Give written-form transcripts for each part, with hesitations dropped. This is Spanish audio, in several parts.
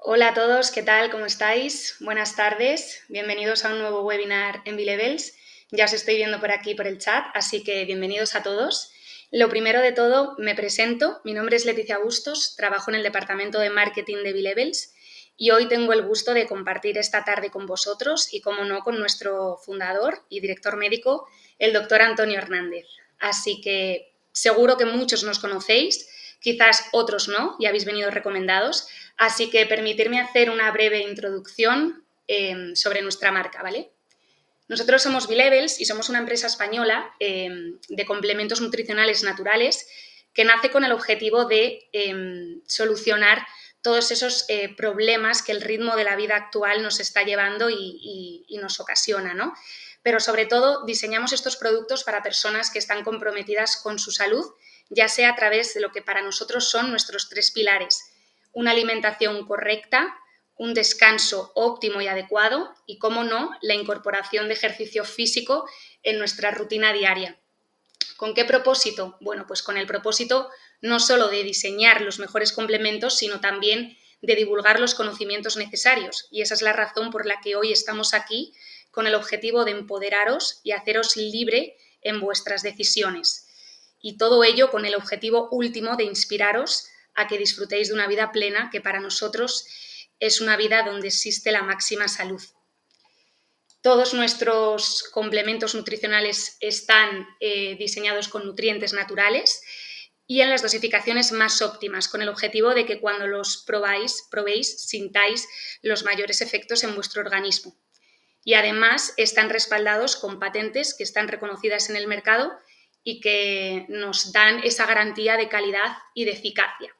Hola a todos, ¿qué tal? ¿Cómo estáis? Buenas tardes, bienvenidos a un nuevo webinar en B-Levels. Ya os estoy viendo por aquí por el chat, así que bienvenidos a todos. Lo primero de todo, me presento. Mi nombre es Leticia Bustos, trabajo en el departamento de marketing de B-Levels y hoy tengo el gusto de compartir esta tarde con vosotros y, como no, con nuestro fundador y director médico, el doctor Antonio Hernández. Así que seguro que muchos nos conocéis, quizás otros no, y habéis venido recomendados. Así que permitirme hacer una breve introducción sobre nuestra marca, ¿vale? Nosotros somos B-Levels y somos una empresa española de complementos nutricionales naturales que nace con el objetivo de solucionar todos esos problemas que el ritmo de la vida actual nos está llevando y nos ocasiona, ¿no? Pero sobre todo diseñamos estos productos para personas que están comprometidas con su salud, ya sea a través de lo que para nosotros son nuestros 3 pilares: una alimentación correcta, un descanso óptimo y adecuado y, cómo no, la incorporación de ejercicio físico en nuestra rutina diaria. ¿Con qué propósito? Bueno, pues con el propósito no solo de diseñar los mejores complementos, sino también de divulgar los conocimientos necesarios. Y esa es la razón por la que hoy estamos aquí, con el objetivo de empoderaros y haceros libre en vuestras decisiones. Y todo ello con el objetivo último de inspiraros a que disfrutéis de una vida plena, que para nosotros es una vida donde existe la máxima salud. Todos nuestros complementos nutricionales están diseñados con nutrientes naturales y en las dosificaciones más óptimas, con el objetivo de que cuando los probéis, sintáis los mayores efectos en vuestro organismo. Y además están respaldados con patentes que están reconocidas en el mercado y que nos dan esa garantía de calidad y de eficacia.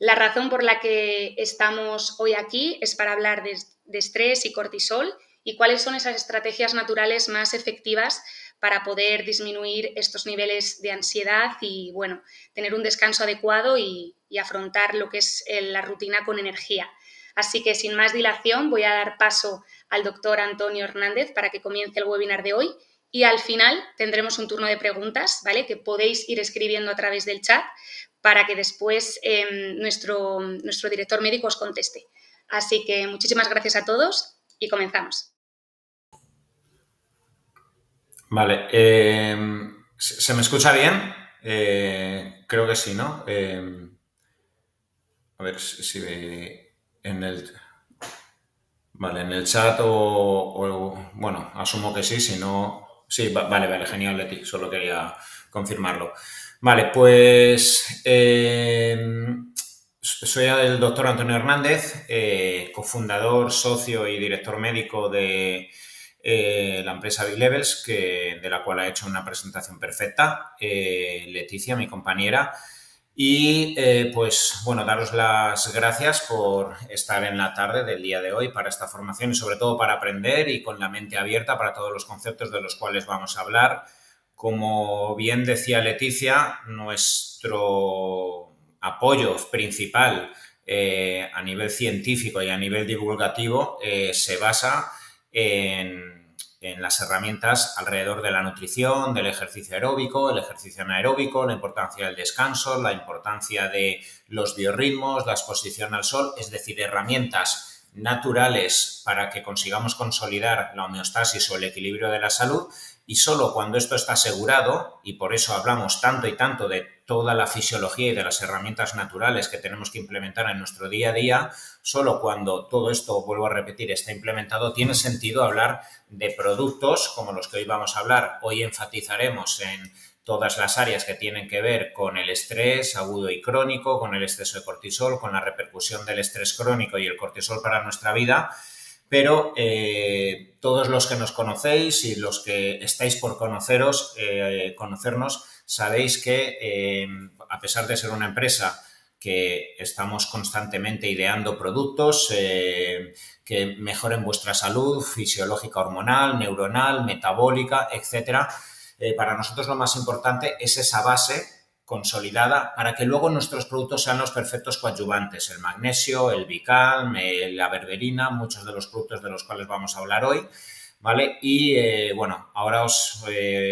La razón por la que estamos hoy aquí es para hablar de estrés y cortisol y cuáles son esas estrategias naturales más efectivas para poder disminuir estos niveles de ansiedad y, bueno, tener un descanso adecuado y afrontar lo que es la rutina con energía. Así que, sin más dilación, voy a dar paso al doctor Antonio Hernández para que comience el webinar de hoy y al final tendremos un turno de preguntas, ¿vale?, que podéis ir escribiendo a través del chat para que después nuestro director médico os conteste. Así que muchísimas gracias a todos y comenzamos. Vale, ¿se me escucha bien? Creo que sí, ¿no? A ver si en el... Vale, en el chat bueno, asumo que sí, si no... Sí, vale, genial, Leti, solo quería confirmarlo. Vale, pues soy el doctor Antonio Hernández, cofundador, socio y director médico de la empresa B-Levels, de la cual ha hecho una presentación perfecta, Leticia, mi compañera. Y pues bueno, daros las gracias por estar en la tarde del día de hoy para esta formación y sobre todo para aprender y con la mente abierta para todos los conceptos de los cuales vamos a hablar. Como bien decía Leticia, nuestro apoyo principal a nivel científico y a nivel divulgativo se basa en las herramientas alrededor de la nutrición, del ejercicio aeróbico, el ejercicio anaeróbico, la importancia del descanso, la importancia de los biorritmos, la exposición al sol, es decir, herramientas naturales para que consigamos consolidar la homeostasis o el equilibrio de la salud. Y solo cuando esto está asegurado, y por eso hablamos tanto y tanto de toda la fisiología y de las herramientas naturales que tenemos que implementar en nuestro día a día, solo cuando todo esto, vuelvo a repetir, está implementado, tiene sentido hablar de productos como los que hoy vamos a hablar. Hoy enfatizaremos en todas las áreas que tienen que ver con el estrés agudo y crónico, con el exceso de cortisol, con la repercusión del estrés crónico y el cortisol para nuestra vida. Pero todos los que nos conocéis y los que estáis por conocernos, sabéis que a pesar de ser una empresa que estamos constantemente ideando productos que mejoren vuestra salud fisiológica, hormonal, neuronal, metabólica, etcétera, para nosotros lo más importante es esa base consolidada para que luego nuestros productos sean los perfectos coadyuvantes, el magnesio, el Bicalm, la berberina, muchos de los productos de los cuales vamos a hablar hoy, ¿vale? Y bueno, ahora os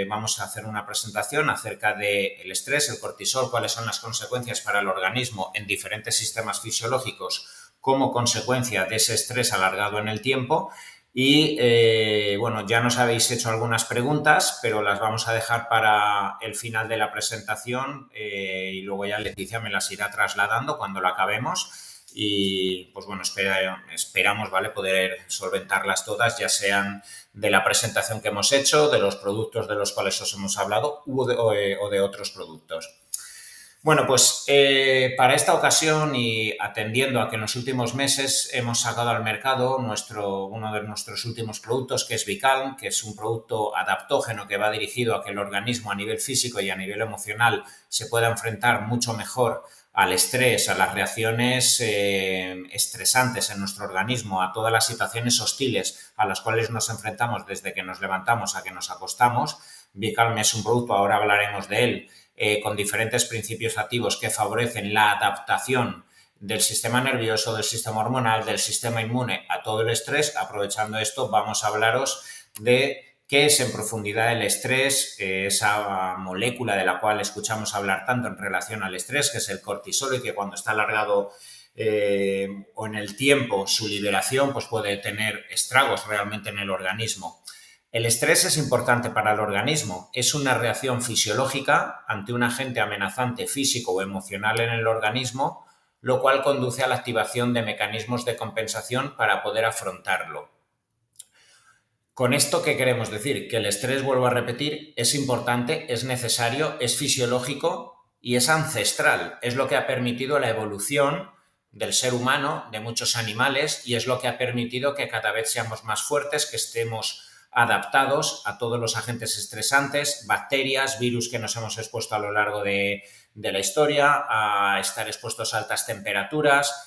vamos a hacer una presentación acerca del estrés, el cortisol, cuáles son las consecuencias para el organismo en diferentes sistemas fisiológicos como consecuencia de ese estrés alargado en el tiempo. Y bueno, ya nos habéis hecho algunas preguntas, pero las vamos a dejar para el final de la presentación y luego ya Leticia me las irá trasladando cuando la acabemos. Y pues bueno, esperamos, ¿vale?, poder solventarlas todas, ya sean de la presentación que hemos hecho, de los productos de los cuales os hemos hablado o de otros productos. Bueno, pues para esta ocasión y atendiendo a que en los últimos meses hemos sacado al mercado uno de nuestros últimos productos, que es Vicalm, que es un producto adaptógeno que va dirigido a que el organismo a nivel físico y a nivel emocional se pueda enfrentar mucho mejor al estrés, a las reacciones estresantes en nuestro organismo, a todas las situaciones hostiles a las cuales nos enfrentamos desde que nos levantamos a que nos acostamos. Vicalm es un producto, ahora hablaremos de él, con diferentes principios activos que favorecen la adaptación del sistema nervioso, del sistema hormonal, del sistema inmune a todo el estrés. Aprovechando esto, vamos a hablaros de qué es en profundidad el estrés, esa molécula de la cual escuchamos hablar tanto en relación al estrés, que es el cortisol, y que cuando está alargado o en el tiempo su liberación pues puede tener estragos realmente en el organismo. El estrés es importante para el organismo, es una reacción fisiológica ante un agente amenazante físico o emocional en el organismo, lo cual conduce a la activación de mecanismos de compensación para poder afrontarlo. ¿Con esto qué queremos decir? Que el estrés, vuelvo a repetir, es importante, es necesario, es fisiológico y es ancestral. Es lo que ha permitido la evolución del ser humano, de muchos animales, y es lo que ha permitido que cada vez seamos más fuertes, que estemos adaptados a todos los agentes estresantes, bacterias, virus que nos hemos expuesto a lo largo de la historia, a estar expuestos a altas temperaturas,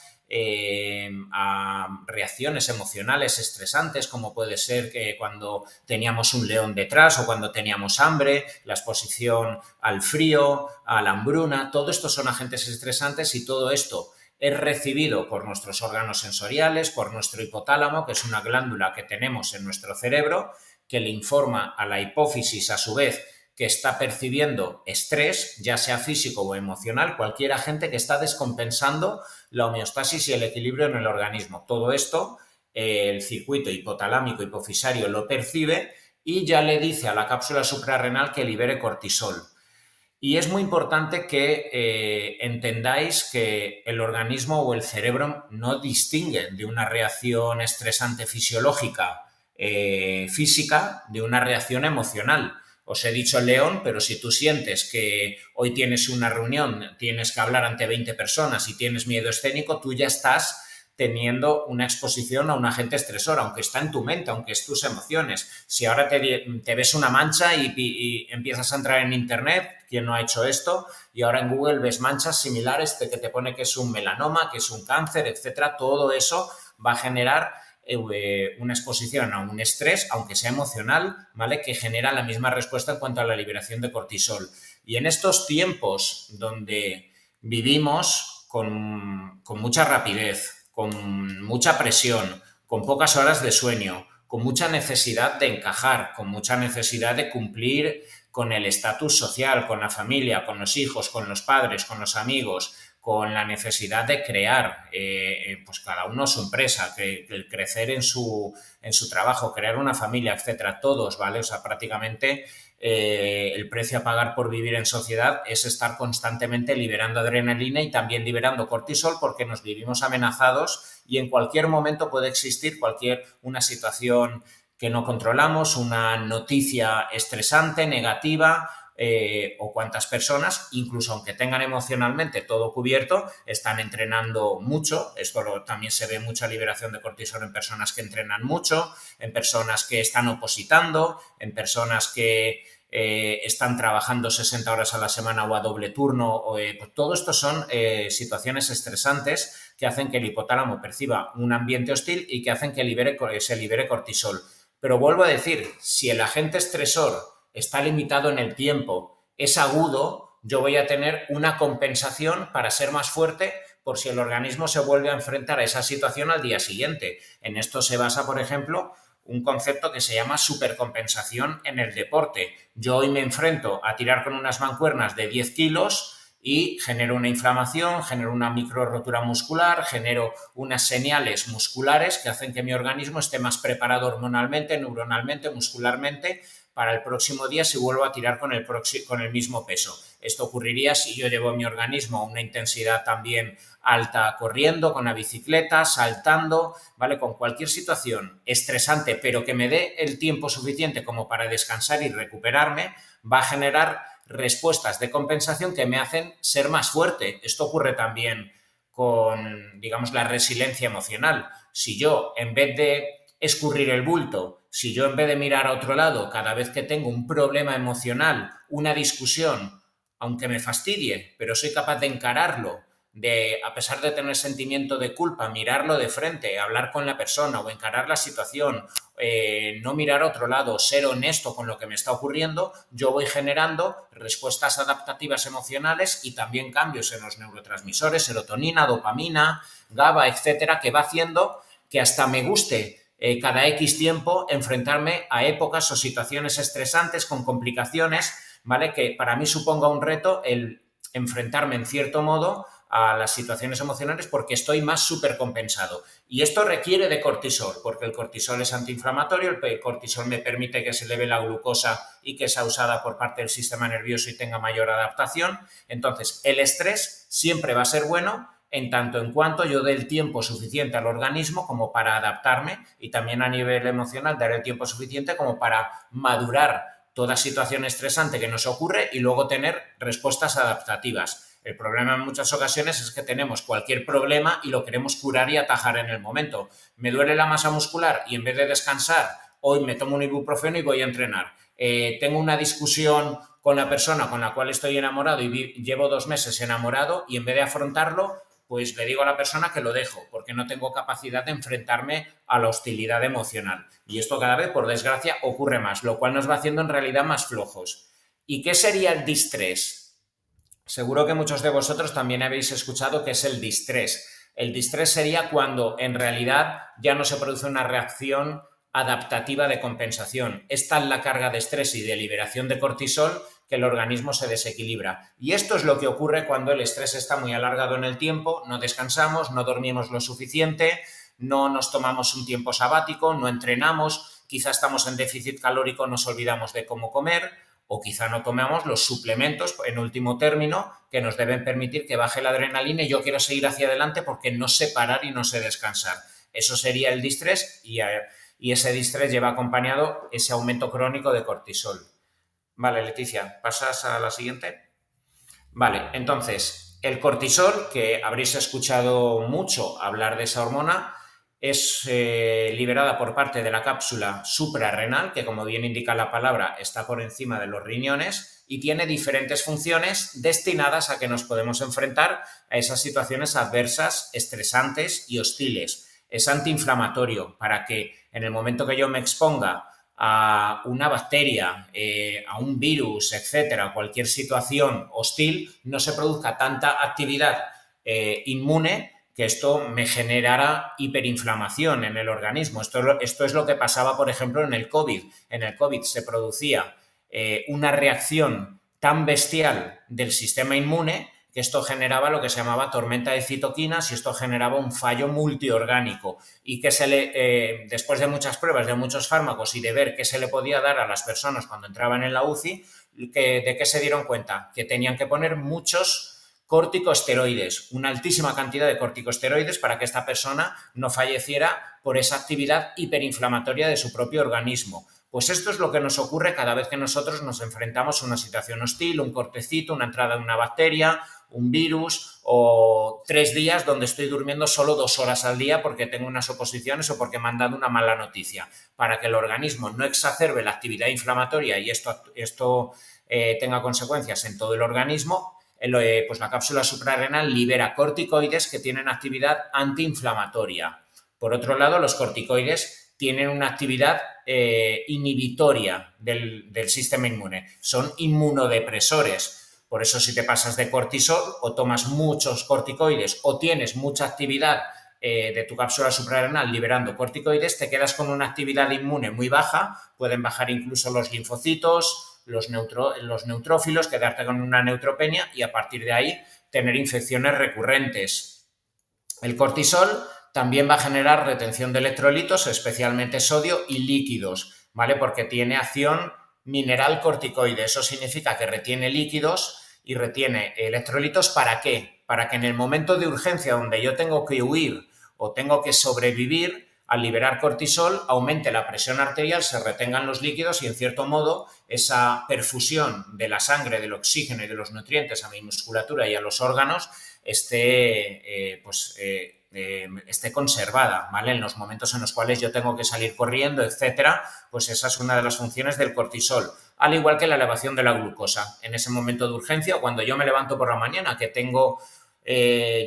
a reacciones emocionales estresantes, como puede ser que cuando teníamos un león detrás o cuando teníamos hambre, la exposición al frío, a la hambruna. Todo esto son agentes estresantes y todo esto es recibido por nuestros órganos sensoriales, por nuestro hipotálamo, que es una glándula que tenemos en nuestro cerebro, que le informa a la hipófisis, a su vez, que está percibiendo estrés, ya sea físico o emocional, cualquier agente que está descompensando la homeostasis y el equilibrio en el organismo. Todo esto, el circuito hipotalámico hipofisario lo percibe y ya le dice a la cápsula suprarrenal que libere cortisol. Y es muy importante que entendáis que el organismo o el cerebro no distinguen de una reacción estresante fisiológica física de una reacción emocional. Os he dicho el león, pero si tú sientes que hoy tienes una reunión, tienes que hablar ante 20 personas y tienes miedo escénico, tú ya estás teniendo una exposición a un agente estresor, aunque está en tu mente, aunque es tus emociones. Si ahora te ves una mancha y empiezas a entrar en Internet, ¿quién no ha hecho esto? Y ahora en Google ves manchas similares que te pone que es un melanoma, que es un cáncer, etcétera. Todo eso va a generar una exposición a un estrés, aunque sea emocional, ¿vale?, que genera la misma respuesta en cuanto a la liberación de cortisol. Y en estos tiempos donde vivimos con mucha rapidez, con mucha presión, con pocas horas de sueño, con mucha necesidad de encajar, con mucha necesidad de cumplir con el estatus social, con la familia, con los hijos, con los padres, con los amigos, con la necesidad de crear, pues cada uno su empresa, el crecer en su trabajo, crear una familia, etcétera, todos, ¿vale? O sea, prácticamente el precio a pagar por vivir en sociedad es estar constantemente liberando adrenalina y también liberando cortisol, porque nos vivimos amenazados y en cualquier momento puede existir una situación que no controlamos, una noticia estresante, negativa, o cuántas personas, incluso aunque tengan emocionalmente todo cubierto, están entrenando mucho. Esto también se ve mucha liberación de cortisol en personas que entrenan mucho, en personas que están opositando, en personas que están trabajando 60 horas a la semana o a doble turno. Pues todo esto son situaciones estresantes que hacen que el hipotálamo perciba un ambiente hostil y que hacen que se libere cortisol. Pero vuelvo a decir, si el agente estresor está limitado en el tiempo, es agudo, yo voy a tener una compensación para ser más fuerte por si el organismo se vuelve a enfrentar a esa situación al día siguiente. En esto se basa, por ejemplo, un concepto que se llama supercompensación en el deporte. Yo hoy me enfrento a tirar con unas mancuernas de 10 kilos y genero una inflamación, genero una micro rotura muscular, genero unas señales musculares que hacen que mi organismo esté más preparado hormonalmente, neuronalmente, muscularmente para el próximo día si vuelvo a tirar con el mismo peso. Esto ocurriría si yo llevo mi organismo a una intensidad también alta corriendo, con la bicicleta, saltando, ¿vale? Con cualquier situación estresante, pero que me dé el tiempo suficiente como para descansar y recuperarme, va a generar respuestas de compensación que me hacen ser más fuerte. Esto ocurre también con, digamos, la resiliencia emocional. Si yo, en vez de escurrir el bulto, si yo en vez de mirar a otro lado cada vez que tengo un problema emocional, una discusión, aunque me fastidie, pero soy capaz de encararlo, de, a pesar de tener sentimiento de culpa, mirarlo de frente, hablar con la persona o encarar la situación, no mirar a otro lado, ser honesto con lo que me está ocurriendo, yo voy generando respuestas adaptativas emocionales y también cambios en los neurotransmisores, serotonina, dopamina, GABA, etcétera, que va haciendo que hasta me guste cada X tiempo enfrentarme a épocas o situaciones estresantes con complicaciones, ¿vale? Que para mí suponga un reto el enfrentarme en cierto modo a las situaciones emocionales porque estoy más supercompensado. Y esto requiere de cortisol, porque el cortisol es antiinflamatorio, el cortisol me permite que se eleve la glucosa y que sea usada por parte del sistema nervioso y tenga mayor adaptación. Entonces, el estrés siempre va a ser bueno en tanto en cuanto yo dé el tiempo suficiente al organismo como para adaptarme y también a nivel emocional dar el tiempo suficiente como para madurar toda situación estresante que nos ocurre y luego tener respuestas adaptativas. El problema en muchas ocasiones es que tenemos cualquier problema y lo queremos curar y atajar en el momento. Me duele la masa muscular y en vez de descansar, hoy me tomo un ibuprofeno y voy a entrenar. Tengo una discusión con la persona con la cual estoy enamorado y llevo 2 meses enamorado y en vez de afrontarlo, pues le digo a la persona que lo dejo porque no tengo capacidad de enfrentarme a la hostilidad emocional. Y esto cada vez, por desgracia, ocurre más, lo cual nos va haciendo en realidad más flojos. ¿Y qué sería el distrés? Seguro que muchos de vosotros también habéis escuchado qué es el distrés. El distrés sería cuando en realidad ya no se produce una reacción adaptativa de compensación. Es tal la carga de estrés y de liberación de cortisol que el organismo se desequilibra. Y esto es lo que ocurre cuando el estrés está muy alargado en el tiempo, no descansamos, no dormimos lo suficiente, no nos tomamos un tiempo sabático, no entrenamos, quizá estamos en déficit calórico, nos olvidamos de cómo comer, o quizá no tomamos los suplementos, en último término, que nos deben permitir que baje la adrenalina y yo quiero seguir hacia adelante porque no sé parar y no sé descansar. Eso sería el distrés y ese distrés lleva acompañado ese aumento crónico de cortisol. Vale, Leticia, ¿pasas a la siguiente? Vale, entonces, el cortisol, que habréis escuchado mucho hablar de esa hormona, es liberada por parte de la cápsula suprarrenal, que como bien indica la palabra, está por encima de los riñones y tiene diferentes funciones destinadas a que nos podemos enfrentar a esas situaciones adversas, estresantes y hostiles. Es antiinflamatorio para que en el momento que yo me exponga a una bacteria, a un virus, etcétera, cualquier situación hostil, no se produzca tanta actividad inmune que esto me generara hiperinflamación en el organismo. Esto es lo que pasaba, por ejemplo, en el COVID. En el COVID se producía una reacción tan bestial del sistema inmune que esto generaba lo que se llamaba tormenta de citoquinas y esto generaba un fallo multiorgánico y que después de muchas pruebas, de muchos fármacos y de ver qué se le podía dar a las personas cuando entraban en la UCI, ¿de qué se dieron cuenta? Que tenían que poner muchos corticosteroides, una altísima cantidad de corticosteroides para que esta persona no falleciera por esa actividad hiperinflamatoria de su propio organismo. Pues esto es lo que nos ocurre cada vez que nosotros nos enfrentamos a una situación hostil, un cortecito, una entrada de una bacteria, un virus o 3 días donde estoy durmiendo solo 2 horas al día porque tengo unas oposiciones o porque me han dado una mala noticia. Para que el organismo no exacerbe la actividad inflamatoria y esto tenga consecuencias en todo el organismo, pues la cápsula suprarrenal libera corticoides que tienen actividad antiinflamatoria. Por otro lado, los corticoides tienen una actividad inhibitoria del sistema inmune. Son inmunodepresores. Por eso si te pasas de cortisol o tomas muchos corticoides o tienes mucha actividad de tu cápsula suprarrenal liberando corticoides, te quedas con una actividad inmune muy baja, pueden bajar incluso los linfocitos los neutrófilos, quedarte con una neutropenia y a partir de ahí tener infecciones recurrentes. El cortisol también va a generar retención de electrolitos, especialmente sodio y líquidos, ¿vale? Porque tiene acción mineral corticoide. Eso significa que retiene líquidos y retiene electrolitos. ¿Para qué? Para que en el momento de urgencia donde yo tengo que huir o tengo que sobrevivir, al liberar cortisol aumente la presión arterial, se retengan los líquidos y en cierto modo esa perfusión de la sangre, del oxígeno y de los nutrientes a mi musculatura y a los órganos esté conservada, ¿vale? En los momentos en los cuales yo tengo que salir corriendo, etcétera, pues esa es una de las funciones del cortisol, al igual que la elevación de la glucosa. En ese momento de urgencia, cuando yo me levanto por la mañana, que tengo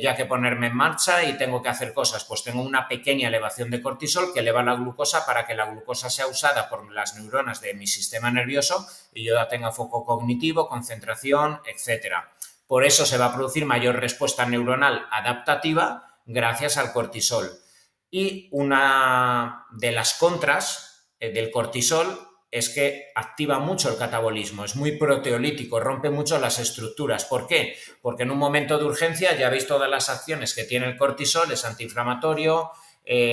ya que ponerme en marcha y tengo que hacer cosas, pues tengo una pequeña elevación de cortisol que eleva la glucosa para que la glucosa sea usada por las neuronas de mi sistema nervioso y yo ya tenga foco cognitivo, concentración, etcétera. Por eso se va a producir mayor respuesta neuronal adaptativa gracias al cortisol. Y una de las contras del cortisol es que activa mucho el catabolismo, es muy proteolítico, rompe mucho las estructuras. ¿Por qué? Porque en un momento de urgencia ya veis todas las acciones que tiene el cortisol, es antiinflamatorio,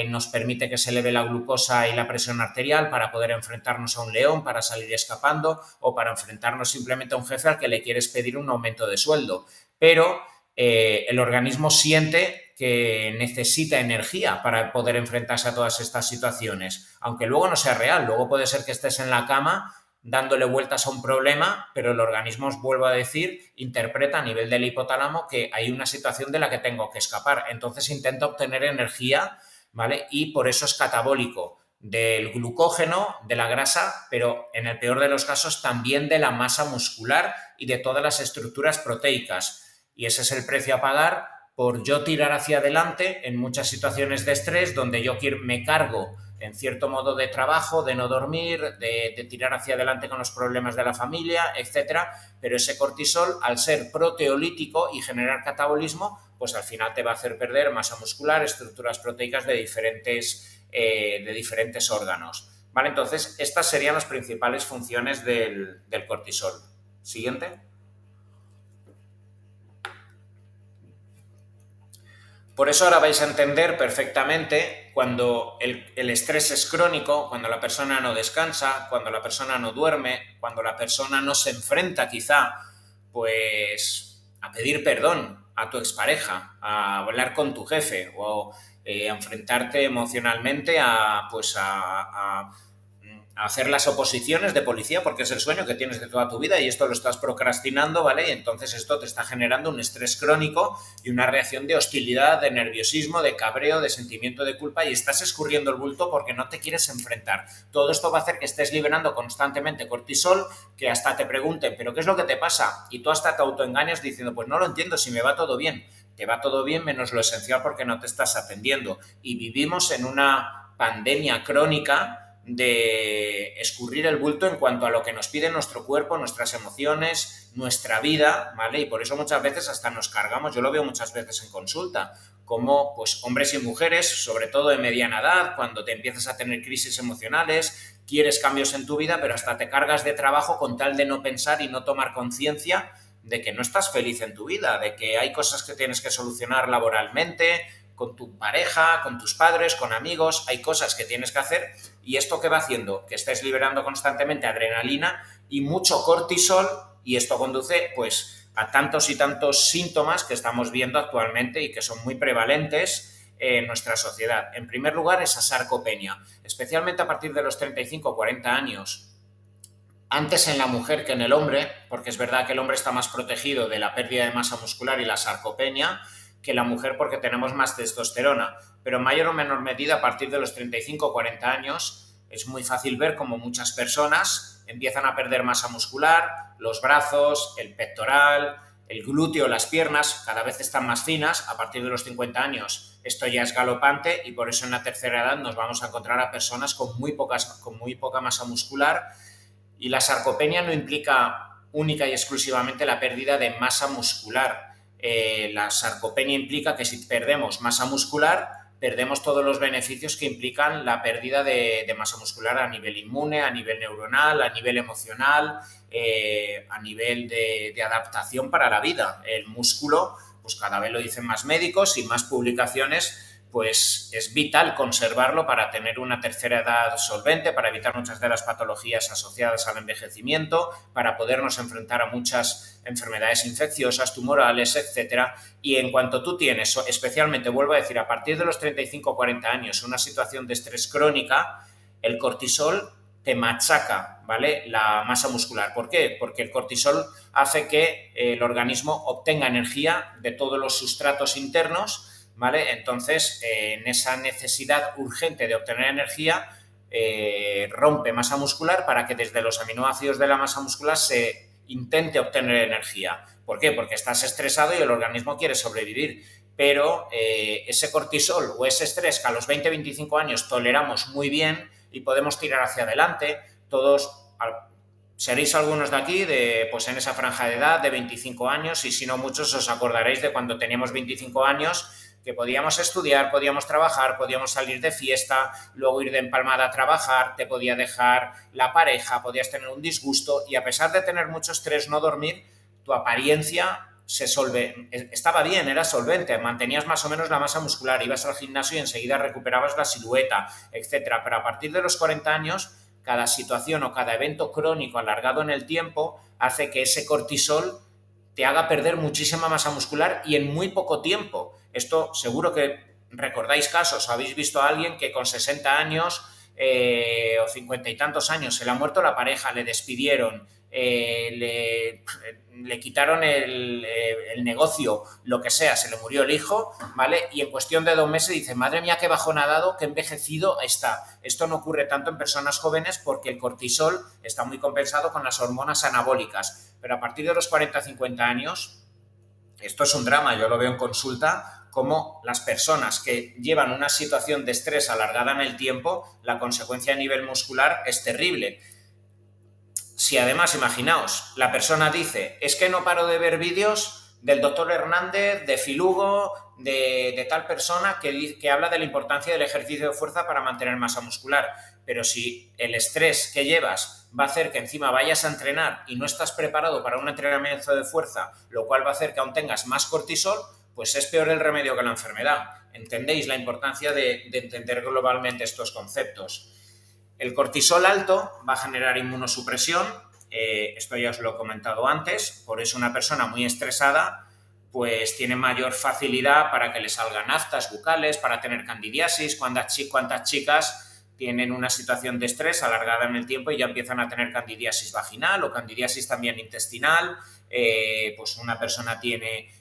nos permite que se eleve la glucosa y la presión arterial para poder enfrentarnos a un león, para salir escapando o para enfrentarnos simplemente a un jefe al que le quieres pedir un aumento de sueldo. Pero el organismo siente que necesita energía para poder enfrentarse a todas estas situaciones, aunque luego no sea real. Luego puede ser que estés en la cama dándole vueltas a un problema, pero el organismo, os vuelvo a decir, interpreta a nivel del hipotálamo que hay una situación de la que tengo que escapar. Entonces intenta obtener energía, ¿vale? Y por eso es catabólico del glucógeno, de la grasa, pero en el peor de los casos también de la masa muscular y de todas las estructuras proteicas. Y ese es el precio a pagar por yo tirar hacia adelante en muchas situaciones de estrés donde yo me cargo en cierto modo de trabajo, de no dormir, de tirar hacia adelante con los problemas de la familia, etcétera. Pero ese cortisol, al ser proteolítico y generar catabolismo, pues al final te va a hacer perder masa muscular, estructuras proteicas de diferentes órganos. ¿Vale? Entonces, estas serían las principales funciones del cortisol. Siguiente. Por eso ahora vais a entender perfectamente cuando el estrés es crónico, cuando la persona no descansa, cuando la persona no duerme, cuando la persona no se enfrenta quizá pues a pedir perdón a tu expareja, a hablar con tu jefe o a enfrentarte emocionalmente a hacer las oposiciones de policía porque es el sueño que tienes de toda tu vida y esto lo estás procrastinando, ¿vale? Y entonces esto te está generando un estrés crónico y una reacción de hostilidad, de nerviosismo, de cabreo, de sentimiento de culpa y estás escurriendo el bulto porque no te quieres enfrentar. Todo esto va a hacer que estés liberando constantemente cortisol, que hasta te pregunten, ¿pero qué es lo que te pasa? Y tú hasta te autoengañas diciendo, pues no lo entiendo, si me va todo bien. Te va todo bien menos lo esencial porque no te estás atendiendo. Y vivimos en una pandemia crónica de escurrir el bulto en cuanto a lo que nos pide nuestro cuerpo, nuestras emociones, nuestra vida, ¿vale? Y por eso muchas veces hasta nos cargamos, yo lo veo muchas veces en consulta, como pues hombres y mujeres, sobre todo de mediana edad, cuando te empiezas a tener crisis emocionales, quieres cambios en tu vida, pero hasta te cargas de trabajo con tal de no pensar y no tomar conciencia de que no estás feliz en tu vida, de que hay cosas que tienes que solucionar laboralmente, con tu pareja, con tus padres, con amigos, hay cosas que tienes que hacer y esto ¿qué va haciendo? Que estés liberando constantemente adrenalina y mucho cortisol y esto conduce pues a tantos y tantos síntomas que estamos viendo actualmente y que son muy prevalentes en nuestra sociedad. En primer lugar, esa sarcopenia, especialmente a partir de los 35 o 40 años. Antes en la mujer que en el hombre, porque es verdad que el hombre está más protegido de la pérdida de masa muscular y la sarcopenia, que la mujer porque tenemos más testosterona, pero en mayor o menor medida a partir de los 35 o 40 años es muy fácil ver cómo muchas personas empiezan a perder masa muscular, los brazos, el pectoral, el glúteo, las piernas cada vez están más finas. A partir de los 50 años esto ya es galopante y por eso en la tercera edad nos vamos a encontrar a personas con muy poca masa muscular y la sarcopenia no implica única y exclusivamente la pérdida de masa muscular. La sarcopenia implica que si perdemos masa muscular, perdemos todos los beneficios que implican la pérdida de masa muscular a nivel inmune, a nivel neuronal, a nivel emocional, a nivel de adaptación para la vida. El músculo, pues cada vez lo dicen más médicos y más publicaciones, pues es vital conservarlo para tener una tercera edad solvente, para evitar muchas de las patologías asociadas al envejecimiento, para podernos enfrentar a muchas enfermedades infecciosas, tumorales, etcétera. Y en cuanto tú tienes, especialmente, vuelvo a decir, a partir de los 35 o 40 años, una situación de estrés crónica, el cortisol te machaca, ¿vale?, la masa muscular. ¿Por qué? Porque el cortisol hace que el organismo obtenga energía de todos los sustratos internos, ¿vale? Entonces, en esa necesidad urgente de obtener energía, rompe masa muscular para que desde los aminoácidos de la masa muscular se intente obtener energía. ¿Por qué? Porque estás estresado y el organismo quiere sobrevivir. Pero ese cortisol o ese estrés que a los 20-25 años toleramos muy bien y podemos tirar hacia adelante, todos seréis algunos de aquí pues en esa franja de edad de 25 años y si no muchos os acordaréis de cuando teníamos 25 años que podíamos estudiar, podíamos trabajar, podíamos salir de fiesta, luego ir de empalmada a trabajar, te podía dejar la pareja, podías tener un disgusto y a pesar de tener mucho estrés, no dormir, tu apariencia estaba bien, era solvente, mantenías más o menos la masa muscular, ibas al gimnasio y enseguida recuperabas la silueta, etcétera. Pero a partir de los 40 años, cada situación o cada evento crónico alargado en el tiempo hace que ese cortisol te haga perder muchísima masa muscular y en muy poco tiempo. Esto seguro que recordáis casos, habéis visto a alguien que con 60 años o 50 y tantos años se le ha muerto la pareja, le despidieron, le quitaron el negocio, lo que sea, se le murió el hijo, ¿vale? Y en cuestión de 2 meses dice, madre mía, qué bajón ha dado, qué envejecido está. Esto no ocurre tanto en personas jóvenes porque el cortisol está muy compensado con las hormonas anabólicas, pero a partir de los 40-50 años, esto es un drama, yo lo veo en consulta, como las personas que llevan una situación de estrés alargada en el tiempo, la consecuencia a nivel muscular es terrible. Si además, imaginaos, la persona dice, es que no paro de ver vídeos del doctor Hernández, de Filugo, de tal persona que habla de la importancia del ejercicio de fuerza para mantener masa muscular. Pero si el estrés que llevas va a hacer que encima vayas a entrenar y no estás preparado para un entrenamiento de fuerza, lo cual va a hacer que aún tengas más cortisol, pues es peor el remedio que la enfermedad. ¿Entendéis la importancia de entender globalmente estos conceptos? El cortisol alto va a generar inmunosupresión, esto ya os lo he comentado antes, por eso una persona muy estresada pues tiene mayor facilidad para que le salgan aftas bucales, para tener candidiasis, cuántas chicas tienen una situación de estrés alargada en el tiempo y ya empiezan a tener candidiasis vaginal o candidiasis también intestinal, pues una persona tiene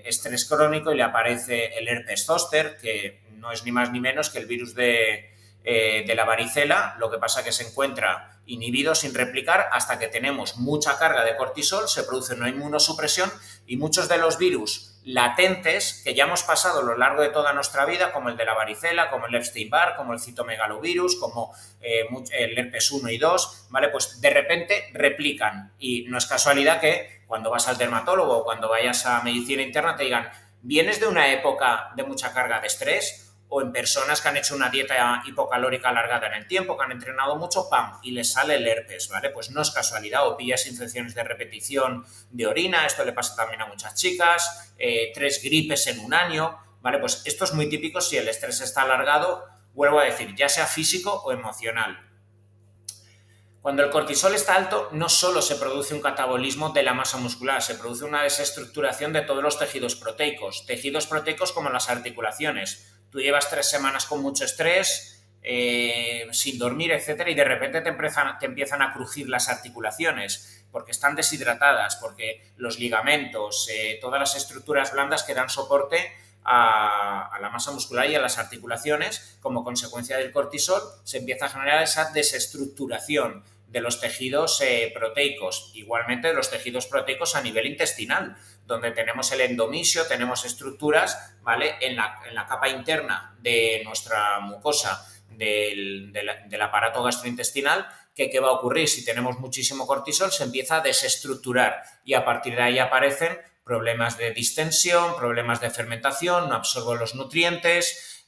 estrés crónico y le aparece el herpes zóster, que no es ni más ni menos que el virus de la varicela, lo que pasa que se encuentra inhibido sin replicar hasta que tenemos mucha carga de cortisol, se produce una inmunosupresión y muchos de los virus latentes que ya hemos pasado a lo largo de toda nuestra vida, como el de la varicela, como el Epstein-Barr, como el citomegalovirus, como el herpes 1 y 2, ¿vale? Pues de repente replican y no es casualidad que cuando vas al dermatólogo o cuando vayas a medicina interna te digan, ¿vienes de una época de mucha carga de estrés? O en personas que han hecho una dieta hipocalórica alargada en el tiempo, que han entrenado mucho, ¡pam!, y les sale el herpes, ¿vale? Pues no es casualidad, o pillas infecciones de repetición de orina, esto le pasa también a muchas chicas, 3 gripes en un año, ¿vale? Pues esto es muy típico si el estrés está alargado, vuelvo a decir, ya sea físico o emocional. Cuando el cortisol está alto, no solo se produce un catabolismo de la masa muscular, se produce una desestructuración de todos los tejidos proteicos como las articulaciones. Tú llevas 3 semanas con mucho estrés, sin dormir, etcétera, y de repente te empiezan a crujir las articulaciones porque están deshidratadas, porque los ligamentos, todas las estructuras blandas que dan soporte a la masa muscular y a las articulaciones, como consecuencia del cortisol, se empieza a generar esa desestructuración de los tejidos proteicos, igualmente de los tejidos proteicos a nivel intestinal, donde tenemos el endomisio, tenemos estructuras, ¿vale?, en la capa interna de nuestra mucosa del aparato gastrointestinal, que ¿qué va a ocurrir? Si tenemos muchísimo cortisol, se empieza a desestructurar y a partir de ahí aparecen problemas de distensión, problemas de fermentación, no absorbo los nutrientes,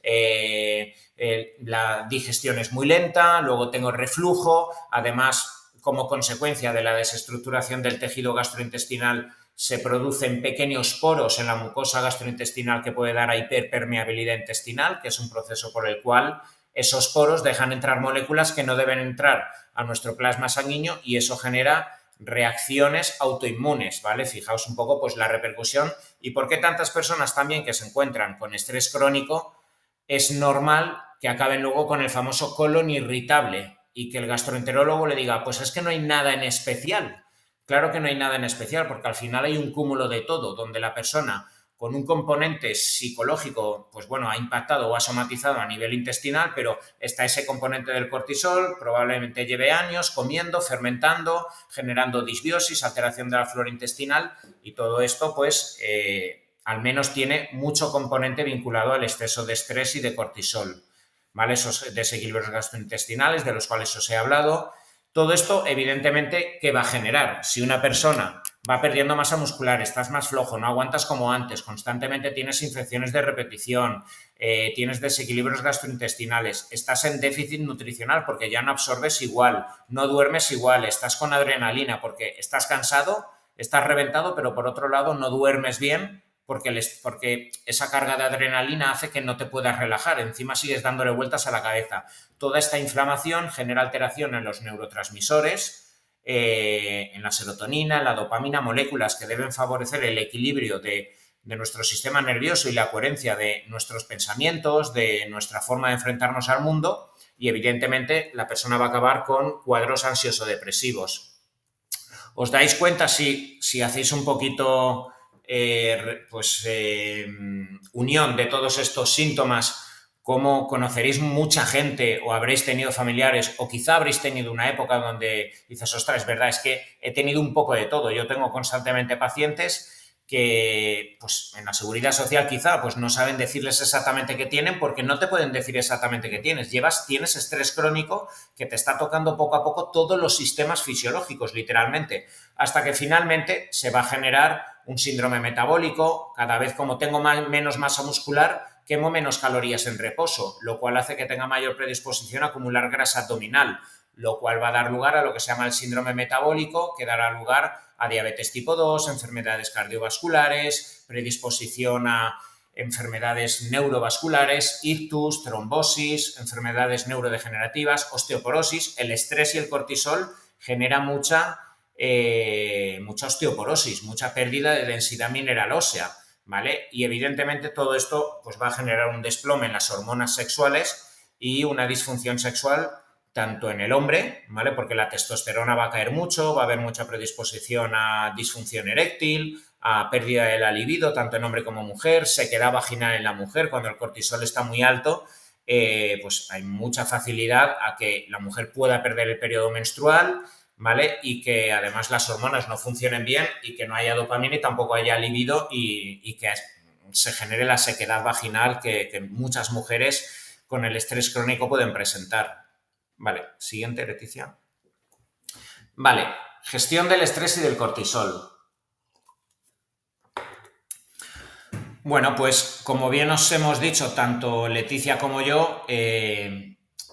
la digestión es muy lenta, luego tengo reflujo, además, como consecuencia de la desestructuración del tejido gastrointestinal, se producen pequeños poros en la mucosa gastrointestinal que puede dar a hiperpermeabilidad intestinal, que es un proceso por el cual esos poros dejan entrar moléculas que no deben entrar a nuestro plasma sanguíneo y eso genera reacciones autoinmunes, ¿vale? Fijaos un poco pues la repercusión y por qué tantas personas también que se encuentran con estrés crónico es normal que acaben luego con el famoso colon irritable y que el gastroenterólogo le diga, pues es que no hay nada en especial. Claro que no hay nada en especial porque al final hay un cúmulo de todo donde la persona con un componente psicológico, pues bueno, ha impactado o ha somatizado a nivel intestinal, pero está ese componente del cortisol, probablemente lleve años comiendo, fermentando, generando disbiosis, alteración de la flora intestinal y todo esto, pues, al menos tiene mucho componente vinculado al exceso de estrés y de cortisol, ¿vale? Esos desequilibrios gastrointestinales de los cuales os he hablado. Todo esto, evidentemente, ¿qué va a generar? Si una persona va perdiendo masa muscular, estás más flojo, no aguantas como antes, constantemente tienes infecciones de repetición, tienes desequilibrios gastrointestinales, estás en déficit nutricional porque ya no absorbes igual, no duermes igual, estás con adrenalina porque estás cansado, estás reventado, pero por otro lado no duermes bien porque esa carga de adrenalina hace que no te puedas relajar, encima sigues dándole vueltas a la cabeza. Toda esta inflamación genera alteración en los neurotransmisores, en la serotonina, en la dopamina, moléculas que deben favorecer el equilibrio de nuestro sistema nervioso y la coherencia de nuestros pensamientos, de nuestra forma de enfrentarnos al mundo y evidentemente la persona va a acabar con cuadros ansioso-depresivos. ¿Os dais cuenta si hacéis un poquito unión de todos estos síntomas, cómo conoceréis mucha gente o habréis tenido familiares o quizá habréis tenido una época donde dices, ostras, es verdad, es que he tenido un poco de todo. Yo tengo constantemente pacientes que pues en la seguridad social quizá pues no saben decirles exactamente qué tienen porque no te pueden decir exactamente qué tienes. Tienes estrés crónico que te está tocando poco a poco todos los sistemas fisiológicos, literalmente, hasta que finalmente se va a generar un síndrome metabólico. Cada vez como tengo menos masa muscular, quemo menos calorías en reposo, lo cual hace que tenga mayor predisposición a acumular grasa abdominal, lo cual va a dar lugar a lo que se llama el síndrome metabólico, que dará lugar a diabetes tipo 2, enfermedades cardiovasculares, predisposición a enfermedades neurovasculares, ictus, trombosis, enfermedades neurodegenerativas, osteoporosis. El estrés y el cortisol genera mucha osteoporosis, mucha pérdida de densidad mineral ósea, ¿vale? Y evidentemente todo esto pues, va a generar un desplome en las hormonas sexuales y una disfunción sexual tanto en el hombre, ¿vale? Porque la testosterona va a caer mucho, va a haber mucha predisposición a disfunción eréctil, a pérdida de la libido, tanto en hombre como mujer, sequedad vaginal en la mujer, cuando el cortisol está muy alto, pues hay mucha facilidad a que la mujer pueda perder el periodo menstrual, ¿vale? Y que además las hormonas no funcionen bien y que no haya dopamina y tampoco haya libido y que se genere la sequedad vaginal que muchas mujeres con el estrés crónico pueden presentar. Vale, siguiente, Leticia. Vale, gestión del estrés y del cortisol. Bueno, pues como bien os hemos dicho, tanto Leticia como yo,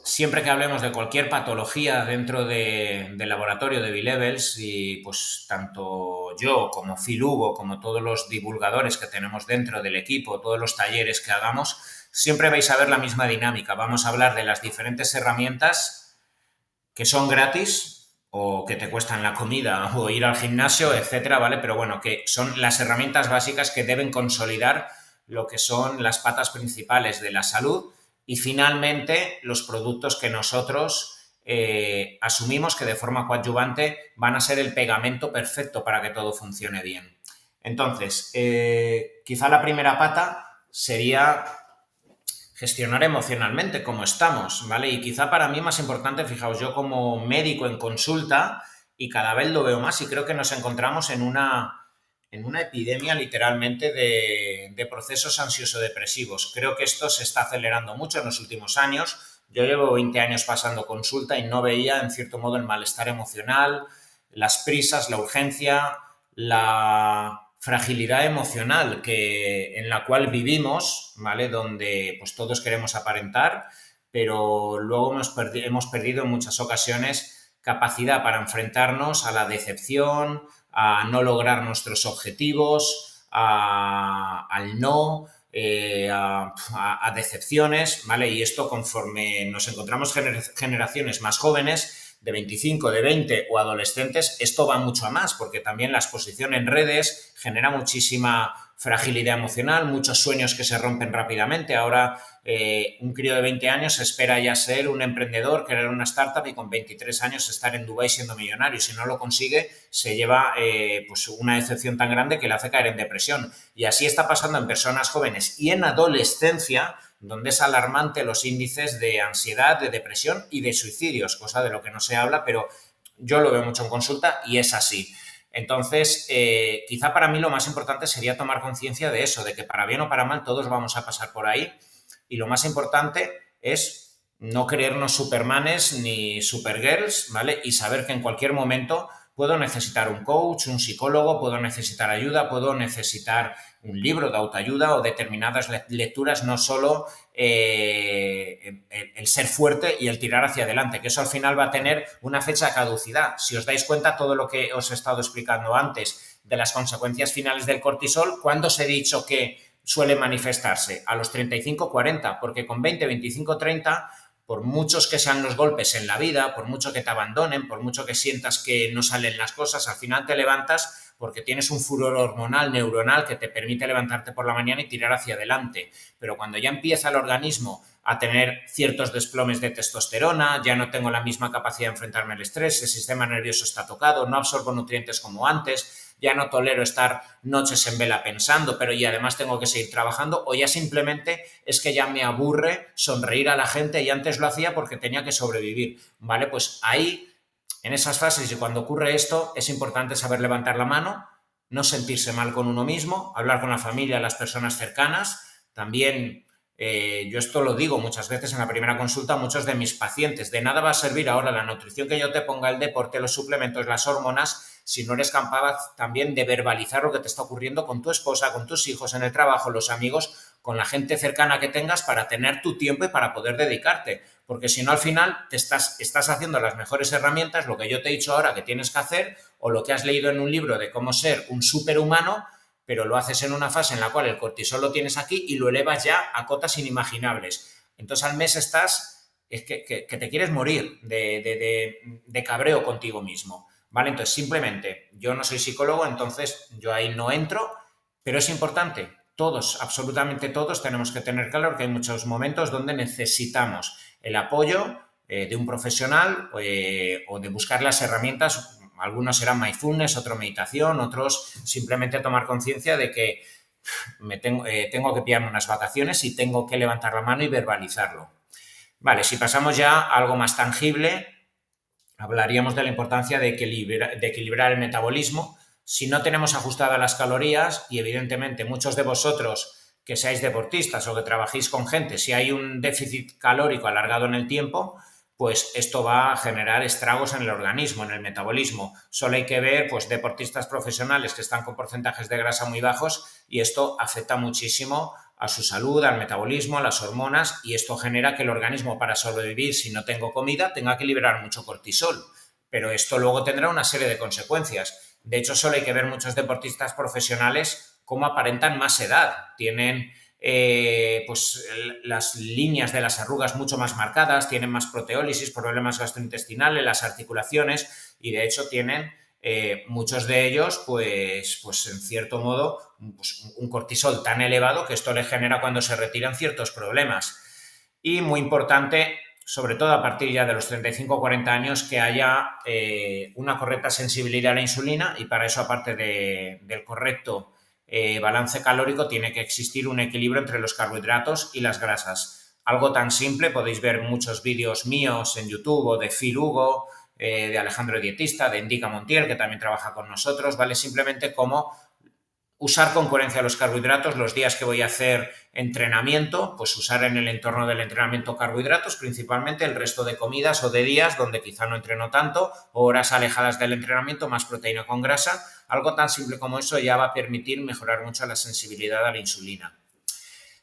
siempre que hablemos de cualquier patología dentro del laboratorio de B-Levels y pues tanto yo como Phil Hugo, como todos los divulgadores que tenemos dentro del equipo, todos los talleres que hagamos, siempre vais a ver la misma dinámica. Vamos a hablar de las diferentes herramientas que son gratis o que te cuestan la comida o ir al gimnasio, etcétera, ¿vale? Pero bueno, que son las herramientas básicas que deben consolidar lo que son las patas principales de la salud y finalmente los productos que nosotros asumimos que de forma coadyuvante van a ser el pegamento perfecto para que todo funcione bien. Entonces, quizá la primera pata sería gestionar emocionalmente cómo estamos, ¿vale? Y quizá para mí más importante, fijaos, yo como médico en consulta, y cada vez lo veo más, y creo que nos encontramos en una epidemia literalmente de procesos ansioso-depresivos. Creo que esto se está acelerando mucho en los últimos años. Yo llevo 20 años pasando consulta y no veía, en cierto modo, el malestar emocional, las prisas, la urgencia, la fragilidad emocional en la cual vivimos, ¿vale? Donde pues todos queremos aparentar, pero luego hemos perdido en muchas ocasiones capacidad para enfrentarnos a la decepción, a no lograr nuestros objetivos, al no, a decepciones, ¿vale? Y esto conforme nos encontramos generaciones más jóvenes, de 25, de 20 o adolescentes, esto va mucho a más, porque también la exposición en redes genera muchísima fragilidad emocional, muchos sueños que se rompen rápidamente. Ahora un crío de 20 años espera ya ser un emprendedor, crear una startup y con 23 años estar en Dubái siendo millonario. Y si no lo consigue, se lleva pues una decepción tan grande que le hace caer en depresión. Y así está pasando en personas jóvenes y en adolescencia, donde es alarmante los índices de ansiedad, de depresión y de suicidios, cosa de lo que no se habla, pero yo lo veo mucho en consulta y es así. Entonces, quizá para mí lo más importante sería tomar conciencia de eso, de que para bien o para mal todos vamos a pasar por ahí, y lo más importante es no creernos supermanes ni supergirls, ¿vale? Y saber que en cualquier momento puedo necesitar un coach, un psicólogo, puedo necesitar ayuda, puedo necesitar un libro de autoayuda o determinadas lecturas, no solo el ser fuerte y el tirar hacia adelante, que eso al final va a tener una fecha de caducidad. Si os dais cuenta, todo lo que os he estado explicando antes de las consecuencias finales del cortisol, ¿cuándo os he dicho que suele manifestarse? A los 35, 40, porque con 20, 25, 30, por muchos que sean los golpes en la vida, por mucho que te abandonen, por mucho que sientas que no salen las cosas, al final te levantas porque tienes un furor hormonal, neuronal, que te permite levantarte por la mañana y tirar hacia adelante. Pero cuando ya empieza el organismo a tener ciertos desplomes de testosterona, ya no tengo la misma capacidad de enfrentarme al estrés, el sistema nervioso está tocado, no absorbo nutrientes como antes, ya no tolero estar noches en vela pensando, pero y además tengo que seguir trabajando, o ya simplemente es que ya me aburre sonreír a la gente y antes lo hacía porque tenía que sobrevivir, ¿vale? Pues ahí, en esas fases y cuando ocurre esto, es importante saber levantar la mano, no sentirse mal con uno mismo, hablar con la familia, las personas cercanas, también yo esto lo digo muchas veces en la primera consulta a muchos de mis pacientes. De nada va a servir ahora la nutrición que yo te ponga, el deporte, los suplementos, las hormonas, si no eres capaz también de verbalizar lo que te está ocurriendo con tu esposa, con tus hijos, en el trabajo, los amigos, con la gente cercana que tengas para tener tu tiempo y para poder dedicarte. Porque si no, al final te estás haciendo las mejores herramientas, lo que yo te he dicho ahora que tienes que hacer, o lo que has leído en un libro de cómo ser un superhumano, pero lo haces en una fase en la cual el cortisol lo tienes aquí y lo elevas ya a cotas inimaginables. Entonces al mes estás, es que te quieres morir de cabreo contigo mismo, ¿vale? Entonces simplemente, yo no soy psicólogo, entonces yo ahí no entro, pero es importante, todos, absolutamente todos tenemos que tener claro que hay muchos momentos donde necesitamos el apoyo de un profesional o de buscar las herramientas. Algunos serán mindfulness, otro meditación, otros simplemente tomar conciencia de que tengo que pillarme unas vacaciones y tengo que levantar la mano y verbalizarlo. Vale, si pasamos ya a algo más tangible, hablaríamos de la importancia de equilibrar el metabolismo. Si no tenemos ajustadas las calorías, y evidentemente muchos de vosotros que seáis deportistas o que trabajéis con gente, si hay un déficit calórico alargado en el tiempo, pues esto va a generar estragos en el organismo, en el metabolismo. Solo hay que ver pues, deportistas profesionales que están con porcentajes de grasa muy bajos y esto afecta muchísimo a su salud, al metabolismo, a las hormonas, y esto genera que el organismo, para sobrevivir si no tengo comida, tenga que liberar mucho cortisol. Pero esto luego tendrá una serie de consecuencias. De hecho, solo hay que ver muchos deportistas profesionales cómo aparentan más edad. Tienen pues las líneas de las arrugas mucho más marcadas, tienen más proteólisis, problemas gastrointestinales, las articulaciones, y de hecho tienen muchos de ellos pues en cierto modo pues, un cortisol tan elevado que esto les genera cuando se retiran ciertos problemas. Y muy importante, sobre todo a partir ya de los 35 o 40 años, que haya una correcta sensibilidad a la insulina, y para eso, aparte del correcto balance calórico, tiene que existir un equilibrio entre los carbohidratos y las grasas. Algo tan simple, podéis ver muchos vídeos míos en YouTube o de Phil Hugo, de Alejandro Dietista, de Indica Montiel, que también trabaja con nosotros, ¿vale? Simplemente cómo usar con coherencia los carbohidratos los días que voy a hacer entrenamiento, pues usar en el entorno del entrenamiento carbohidratos, principalmente el resto de comidas o de días donde quizá no entreno tanto, o horas alejadas del entrenamiento, más proteína con grasa. Algo tan simple como eso ya va a permitir mejorar mucho la sensibilidad a la insulina.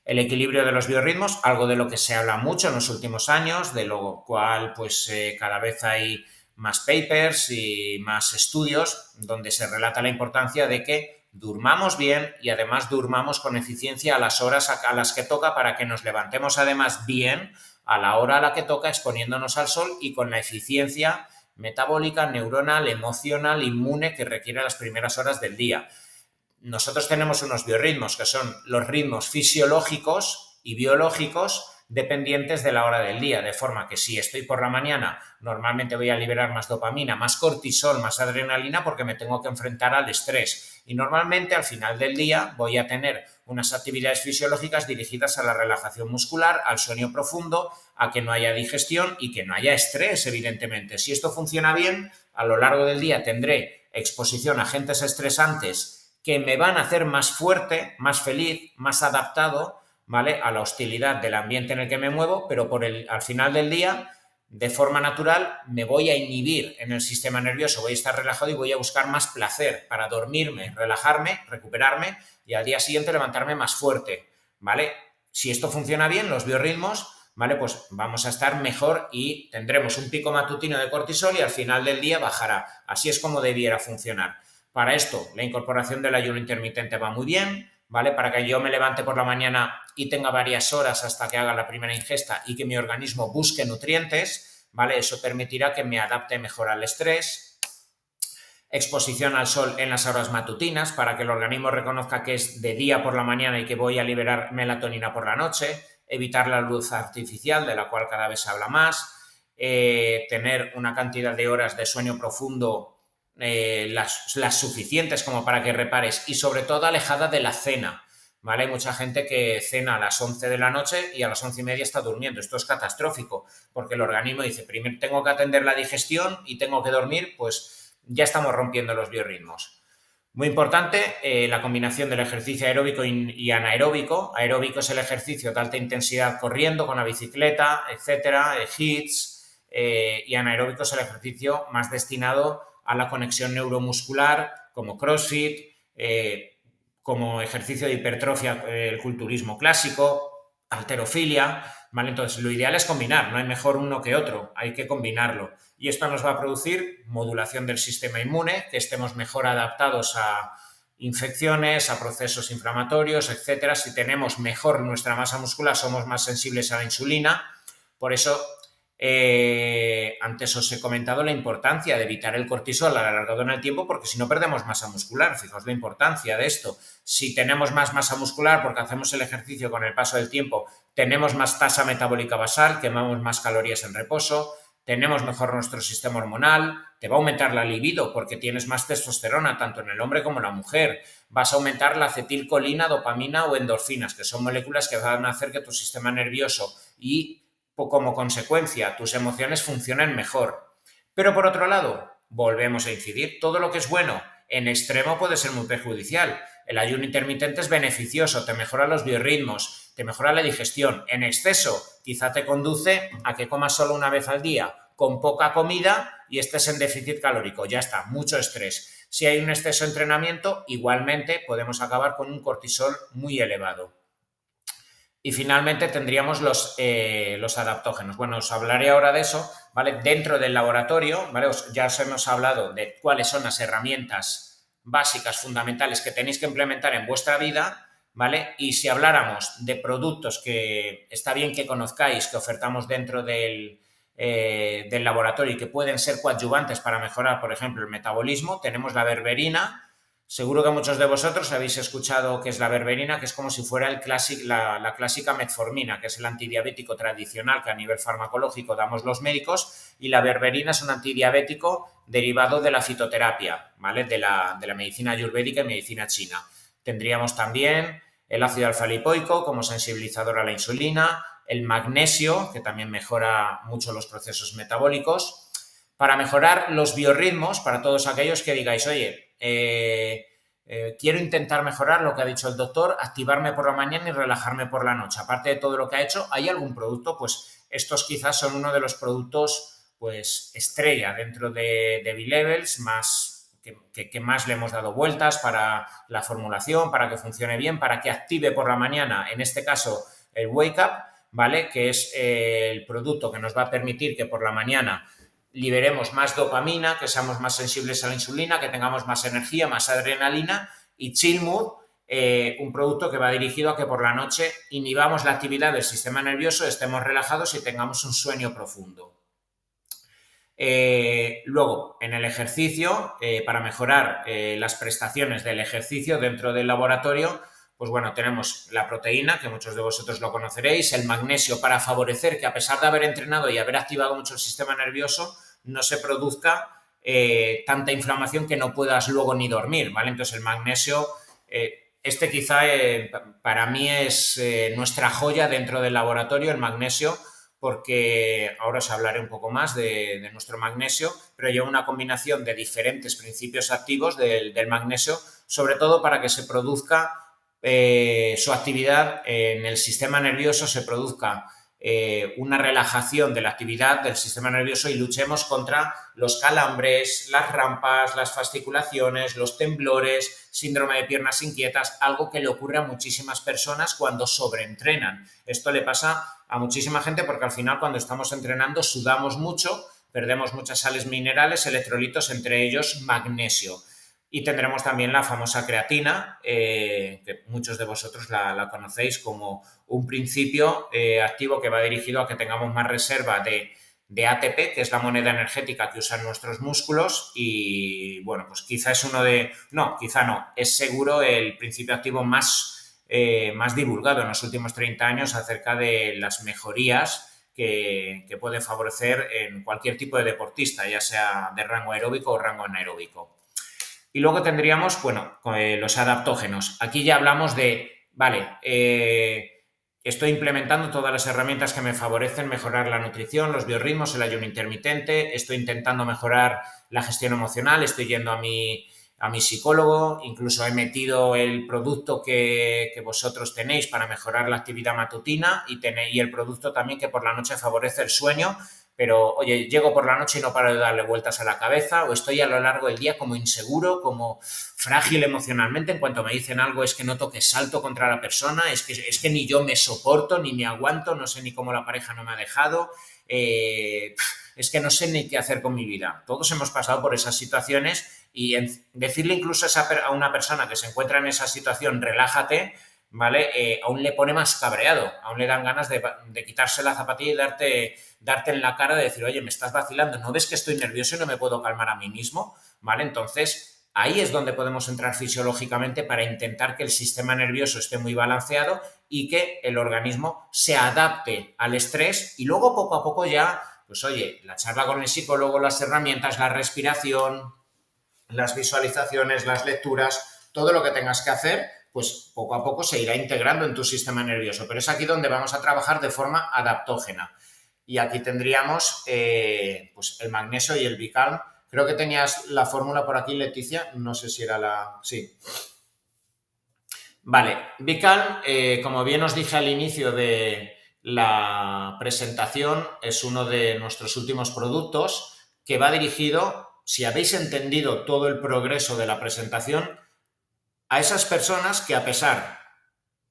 El equilibrio de los biorritmos, algo de lo que se habla mucho en los últimos años, de lo cual pues cada vez hay más papers y más estudios donde se relata la importancia de que durmamos bien y además durmamos con eficiencia a las horas a las que toca para que nos levantemos además bien a la hora a la que toca exponiéndonos al sol y con la eficiencia metabólica, neuronal, emocional, inmune que requiere las primeras horas del día. Nosotros tenemos unos biorritmos que son los ritmos fisiológicos y biológicos dependientes de la hora del día, de forma que si estoy por la mañana normalmente voy a liberar más dopamina, más cortisol, más adrenalina porque me tengo que enfrentar al estrés y normalmente al final del día voy a tener unas actividades fisiológicas dirigidas a la relajación muscular, al sueño profundo, a que no haya digestión y que no haya estrés, evidentemente. Si esto funciona bien, a lo largo del día tendré exposición a agentes estresantes que me van a hacer más fuerte, más feliz, más adaptado, ¿vale?, a la hostilidad del ambiente en el que me muevo, pero al final del día, de forma natural, me voy a inhibir en el sistema nervioso, voy a estar relajado y voy a buscar más placer para dormirme, relajarme, recuperarme y al día siguiente levantarme más fuerte, ¿vale? Si esto funciona bien, los biorritmos, ¿vale?, pues vamos a estar mejor y tendremos un pico matutino de cortisol y al final del día bajará. Así es como debiera funcionar. Para esto, la incorporación del ayuno intermitente va muy bien, ¿vale? Para que yo me levante por la mañana y tenga varias horas hasta que haga la primera ingesta y que mi organismo busque nutrientes, ¿vale? Eso permitirá que me adapte mejor al estrés. Exposición al sol en las horas matutinas para que el organismo reconozca que es de día por la mañana y que voy a liberar melatonina por la noche. Evitar la luz artificial, de la cual cada vez se habla más. Tener una cantidad de horas de sueño profundo las suficientes como para que repares y sobre todo alejada de la cena, ¿vale? Hay mucha gente que cena a las 11 de la noche y a las 11:30 está durmiendo. Esto es catastrófico porque el organismo dice, primero tengo que atender la digestión y tengo que dormir, pues ya estamos rompiendo los biorritmos. Muy importante la combinación del ejercicio aeróbico y anaeróbico. Aeróbico es el ejercicio de alta intensidad corriendo con la bicicleta, etcétera, HIITs, y anaeróbico es el ejercicio más destinado a la conexión neuromuscular, como CrossFit, como ejercicio de hipertrofia, el culturismo clásico, halterofilia, ¿vale? Entonces, lo ideal es combinar, no hay mejor uno que otro, hay que combinarlo. Y esto nos va a producir modulación del sistema inmune, que estemos mejor adaptados a infecciones, a procesos inflamatorios, etcétera. Si tenemos mejor nuestra masa muscular, somos más sensibles a la insulina. Por eso, antes os he comentado la importancia de evitar el cortisol alargado en el tiempo porque si no perdemos masa muscular. Fijaos la importancia de esto. Si tenemos más masa muscular porque hacemos el ejercicio con el paso del tiempo, tenemos más tasa metabólica basal, quemamos más calorías en reposo, tenemos mejor nuestro sistema hormonal, te va a aumentar la libido porque tienes más testosterona tanto en el hombre como en la mujer, vas a aumentar la acetilcolina, dopamina o endorfinas, que son moléculas que van a hacer que tu sistema nervioso y como consecuencia tus emociones funcionen mejor. Pero por otro lado, volvemos a incidir, todo lo que es bueno en extremo puede ser muy perjudicial. El ayuno intermitente es beneficioso, te mejora los biorritmos, te mejora la digestión. En exceso quizá te conduce a que comas solo una vez al día, con poca comida y estés en déficit calórico. Ya está, mucho estrés. Si hay un exceso de entrenamiento, igualmente podemos acabar con un cortisol muy elevado. Y finalmente tendríamos los adaptógenos. Bueno, os hablaré ahora de eso, ¿vale? Dentro del laboratorio, ¿vale? Ya os hemos hablado de cuáles son las herramientas básicas, fundamentales que tenéis que implementar en vuestra vida, ¿vale? Y si habláramos de productos que está bien que conozcáis, que ofertamos dentro del laboratorio y que pueden ser coadyuvantes para mejorar, por ejemplo, el metabolismo, tenemos la berberina. Seguro que muchos de vosotros habéis escuchado qué es la berberina, que es como si fuera la clásica metformina, que es el antidiabético tradicional que a nivel farmacológico damos los médicos, y la berberina es un antidiabético derivado de la fitoterapia, ¿vale? De la medicina ayurvédica y medicina china. Tendríamos también el ácido alfa-lipoico como sensibilizador a la insulina, el magnesio, que también mejora mucho los procesos metabólicos, para mejorar los biorritmos, para todos aquellos que digáis, oye, quiero intentar mejorar lo que ha dicho el doctor, activarme por la mañana y relajarme por la noche. Aparte de todo lo que ha hecho, ¿hay algún producto? Pues estos quizás son uno de los productos pues estrella dentro de B-Levels, que más le hemos dado vueltas para la formulación, para que funcione bien, para que active por la mañana, en este caso el Wake Up, ¿vale? Que es el producto que nos va a permitir que por la mañana liberemos más dopamina, que seamos más sensibles a la insulina, que tengamos más energía, más adrenalina, y Chill Mood, un producto que va dirigido a que por la noche inhibamos la actividad del sistema nervioso, estemos relajados y tengamos un sueño profundo. Luego, en el ejercicio, para mejorar las prestaciones del ejercicio dentro del laboratorio, pues bueno, tenemos la proteína, que muchos de vosotros lo conoceréis, el magnesio para favorecer que a pesar de haber entrenado y haber activado mucho el sistema nervioso, no se produzca tanta inflamación que no puedas luego ni dormir, ¿vale? Entonces el magnesio, quizá para mí es nuestra joya dentro del laboratorio, el magnesio, porque ahora os hablaré un poco más de nuestro magnesio, pero lleva una combinación de diferentes principios activos del magnesio, sobre todo para que se produzca su actividad en el sistema nervioso, se produzca una relajación de la actividad del sistema nervioso y luchemos contra los calambres, las rampas, las fasciculaciones, los temblores, síndrome de piernas inquietas, algo que le ocurre a muchísimas personas cuando sobreentrenan. Esto le pasa a muchísima gente porque al final cuando estamos entrenando sudamos mucho, perdemos muchas sales minerales, electrolitos, entre ellos magnesio. Y tendremos también la famosa creatina, que muchos de vosotros la conocéis como un principio activo que va dirigido a que tengamos más reserva de ATP, que es la moneda energética que usan nuestros músculos y, bueno, pues quizá es quizá no, es seguro el principio activo más divulgado en los últimos 30 años acerca de las mejorías que puede favorecer en cualquier tipo de deportista, ya sea de rango aeróbico o rango anaeróbico. Y luego tendríamos, bueno, los adaptógenos. Aquí ya hablamos de, vale, estoy implementando todas las herramientas que me favorecen mejorar la nutrición, los biorritmos, el ayuno intermitente, estoy intentando mejorar la gestión emocional, estoy yendo a mi psicólogo, incluso he metido el producto que vosotros tenéis para mejorar la actividad matutina y el producto también que por la noche favorece el sueño, pero, oye, llego por la noche y no paro de darle vueltas a la cabeza o estoy a lo largo del día como inseguro, como frágil emocionalmente. En cuanto me dicen algo es que noto que salto contra la persona, es que ni yo me soporto, ni me aguanto, no sé ni cómo la pareja no me ha dejado, es que no sé ni qué hacer con mi vida. Todos hemos pasado por esas situaciones y decirle incluso a una persona que se encuentra en esa situación, relájate, ¿vale? Aún le pone más cabreado, aún le dan ganas de quitarse la zapatilla y darte en la cara de decir, oye, me estás vacilando, ¿no ves que estoy nervioso y no me puedo calmar a mí mismo? ¿Vale? Entonces, ahí es donde podemos entrar fisiológicamente para intentar que el sistema nervioso esté muy balanceado y que el organismo se adapte al estrés y luego poco a poco ya, pues oye, la charla con el psicólogo, las herramientas, la respiración, las visualizaciones, las lecturas, todo lo que tengas que hacer, pues poco a poco se irá integrando en tu sistema nervioso. Pero es aquí donde vamos a trabajar de forma adaptógena. Y aquí tendríamos pues el magnesio y el Bicalm. Creo que tenías la fórmula por aquí, Leticia. No sé si era la... Sí. Vale, Bicalm, como bien os dije al inicio de la presentación, es uno de nuestros últimos productos que va dirigido, si habéis entendido todo el progreso de la presentación, a esas personas que a pesar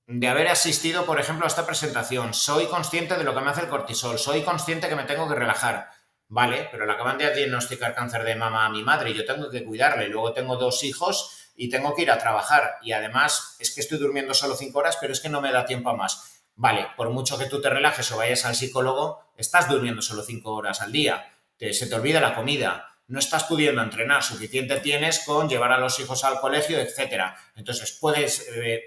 de haber asistido, por ejemplo, a esta presentación, soy consciente de lo que me hace el cortisol, soy consciente que me tengo que relajar, vale, pero le acaban de diagnosticar cáncer de mama a mi madre y yo tengo que cuidarle, luego tengo 2 hijos y tengo que ir a trabajar y además es que estoy durmiendo solo 5 horas, pero es que no me da tiempo a más. Vale, por mucho que tú te relajes o vayas al psicólogo, estás durmiendo solo 5 horas al día, se te olvida la comida, no estás pudiendo entrenar, suficiente tienes con llevar a los hijos al colegio, etcétera. Entonces,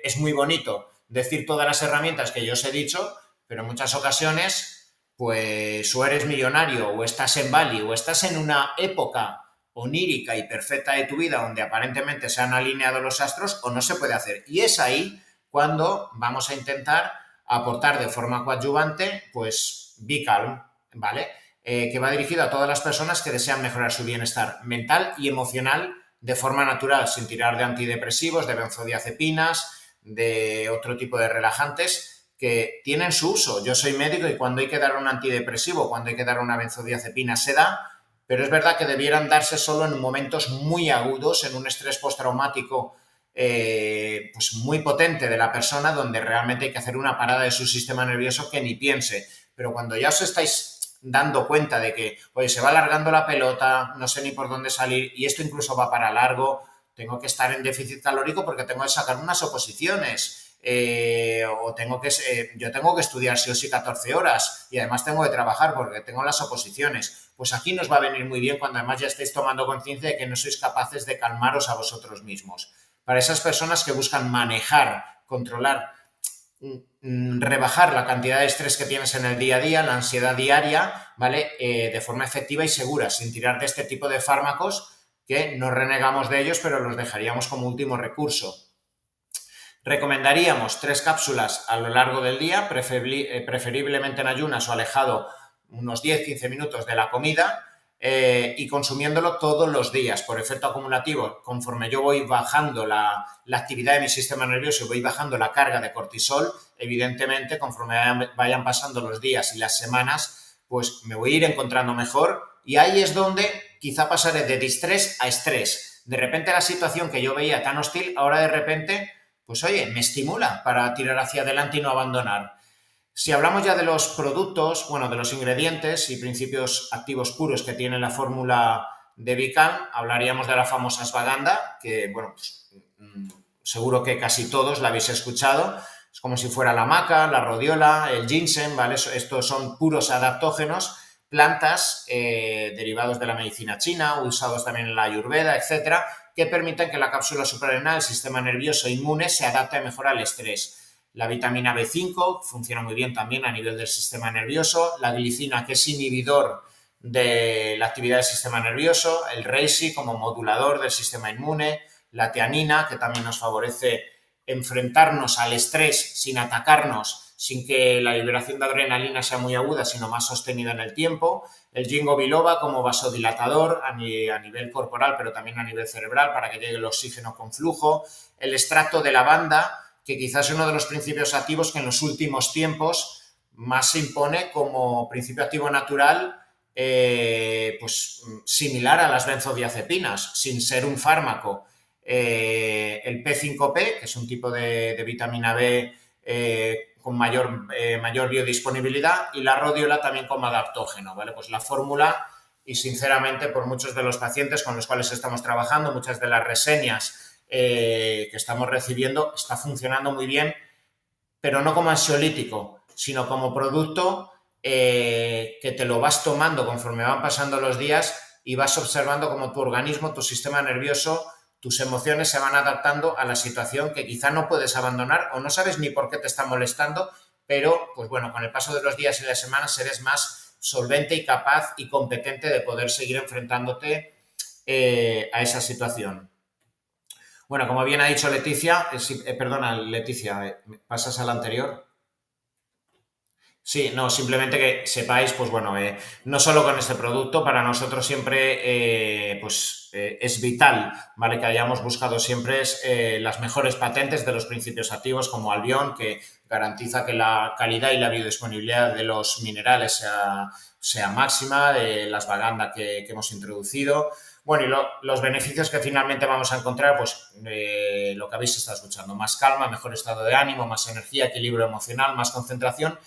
es muy bonito decir todas las herramientas que yo os he dicho, pero en muchas ocasiones, pues o eres millonario, o estás en Bali, o estás en una época onírica y perfecta de tu vida donde aparentemente se han alineado los astros, o no se puede hacer. Y es ahí cuando vamos a intentar aportar de forma coadyuvante, pues, Bicalm, ¿vale? Que va dirigido a todas las personas que desean mejorar su bienestar mental y emocional de forma natural, sin tirar de antidepresivos, de benzodiazepinas, de otro tipo de relajantes que tienen su uso. Yo soy médico y cuando hay que dar un antidepresivo, cuando hay que dar una benzodiazepina se da, pero es verdad que debieran darse solo en momentos muy agudos, en un estrés postraumático pues muy potente de la persona, donde realmente hay que hacer una parada de su sistema nervioso que ni piense. Pero cuando ya os estáis dando cuenta de que, oye, se va alargando la pelota, no sé ni por dónde salir, y esto incluso va para largo, tengo que estar en déficit calórico porque tengo que sacar unas oposiciones, yo tengo que estudiar sí o sí 14 horas y además tengo que trabajar porque tengo las oposiciones. Pues aquí nos va a venir muy bien cuando además ya estéis tomando conciencia de que no sois capaces de calmaros a vosotros mismos. Para esas personas que buscan manejar, controlar, rebajar la cantidad de estrés que tienes en el día a día, la ansiedad diaria, ¿vale? De forma efectiva y segura, sin tirar de este tipo de fármacos que no renegamos de ellos, pero los dejaríamos como último recurso. Recomendaríamos 3 cápsulas a lo largo del día, preferiblemente en ayunas o alejado unos 10-15 minutos de la comida, y consumiéndolo todos los días por efecto acumulativo. Conforme yo voy bajando la actividad de mi sistema nervioso y voy bajando la carga de cortisol, evidentemente, conforme vayan pasando los días y las semanas, pues me voy a ir encontrando mejor y ahí es donde quizá pasaré de distrés a estrés. De repente la situación que yo veía tan hostil, ahora de repente, pues oye, me estimula para tirar hacia adelante y no abandonar. Si hablamos ya de los productos, bueno, de los ingredientes y principios activos puros que tiene la fórmula de Vican, hablaríamos de la famosa ashwagandha, que, bueno, pues, seguro que casi todos la habéis escuchado. Es como si fuera la maca, la rodiola, el ginseng, ¿vale? Estos son puros adaptógenos, plantas derivados de la medicina china, usados también en la ayurveda, etcétera, que permiten que la cápsula suprarrenal, el sistema nervioso inmune, se adapte mejor al estrés. La vitamina B5 funciona muy bien también a nivel del sistema nervioso, la glicina, que es inhibidor de la actividad del sistema nervioso, el reishi como modulador del sistema inmune, la teanina, que también nos favorece enfrentarnos al estrés sin atacarnos, sin que la liberación de adrenalina sea muy aguda, sino más sostenida en el tiempo, el ginkgo biloba como vasodilatador a nivel corporal, pero también a nivel cerebral para que llegue el oxígeno con flujo, el extracto de lavanda, que quizás es uno de los principios activos que en los últimos tiempos más se impone como principio activo natural, pues similar a las benzodiazepinas, sin ser un fármaco. El P5P, que es un tipo de vitamina B con mayor biodisponibilidad, y la rodiola también como adaptógeno, ¿vale? Pues la fórmula, y sinceramente por muchos de los pacientes con los cuales estamos trabajando, muchas de las reseñas que estamos recibiendo, está funcionando muy bien, pero no como ansiolítico, sino como producto que te lo vas tomando conforme van pasando los días y vas observando cómo tu organismo, tu sistema nervioso, tus emociones se van adaptando a la situación que quizá no puedes abandonar o no sabes ni por qué te está molestando, pero pues bueno, con el paso de los días y las semanas eres más solvente y capaz y competente de poder seguir enfrentándote a esa situación. Bueno, como bien ha dicho Leticia, perdona, Leticia, ¿pasas al anterior? Sí, no, simplemente que sepáis, pues bueno, no solo con este producto, para nosotros siempre es vital, ¿vale? Que hayamos buscado siempre las mejores patentes de los principios activos como Albion, que garantiza que la calidad y la biodisponibilidad de los minerales sea máxima, la ashwagandha que hemos introducido. Bueno, y los beneficios que finalmente vamos a encontrar, pues lo que habéis estado escuchando, más calma, mejor estado de ánimo, más energía, equilibrio emocional, más concentración,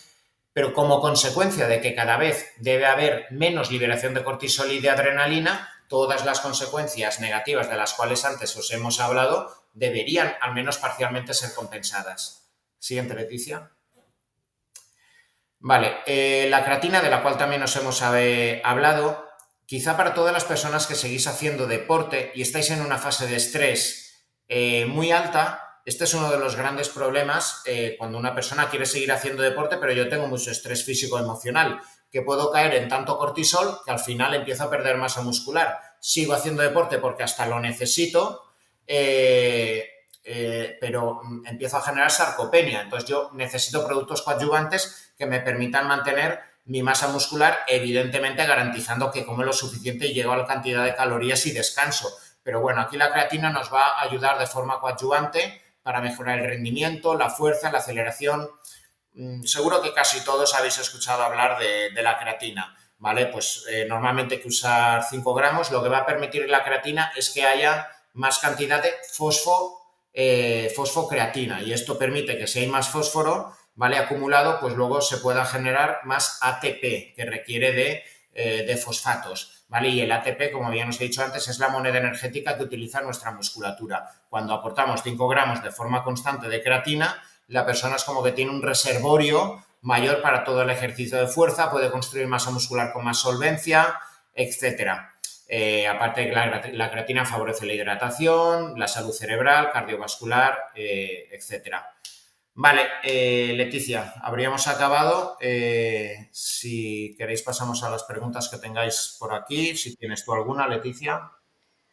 pero como consecuencia de que cada vez debe haber menos liberación de cortisol y de adrenalina, todas las consecuencias negativas de las cuales antes os hemos hablado deberían al menos parcialmente ser compensadas. Siguiente, Leticia. Vale, la creatina, de la cual también os hemos hablado, quizá para todas las personas que seguís haciendo deporte y estáis en una fase de estrés muy alta, este es uno de los grandes problemas cuando una persona quiere seguir haciendo deporte, pero yo tengo mucho estrés físico-emocional, que puedo caer en tanto cortisol que al final empiezo a perder masa muscular. Sigo haciendo deporte porque hasta lo necesito, pero empiezo a generar sarcopenia. Entonces yo necesito productos coadyuvantes que me permitan mantener mi masa muscular, evidentemente garantizando que como lo suficiente y llego a la cantidad de calorías y descanso. Pero bueno, aquí la creatina nos va a ayudar de forma coadyuvante para mejorar el rendimiento, la fuerza, la aceleración. Seguro que casi todos habéis escuchado hablar de la creatina, ¿vale? Pues normalmente hay que usar 5 gramos. Lo que va a permitir la creatina es que haya más cantidad de fosfocreatina, y esto permite que si hay más fósforo, ¿vale?, acumulado, pues luego se pueda generar más ATP, que requiere de fosfatos, ¿vale? Y el ATP, como bien os he dicho antes, es la moneda energética que utiliza nuestra musculatura. Cuando aportamos 5 gramos de forma constante de creatina, la persona es como que tiene un reservorio mayor para todo el ejercicio de fuerza, puede construir masa muscular con más solvencia, etcétera. Aparte de que la creatina favorece la hidratación, la salud cerebral, cardiovascular, etcétera. Vale, Leticia, habríamos acabado. Si queréis pasamos a las preguntas que tengáis por aquí. Si tienes tú alguna, Leticia.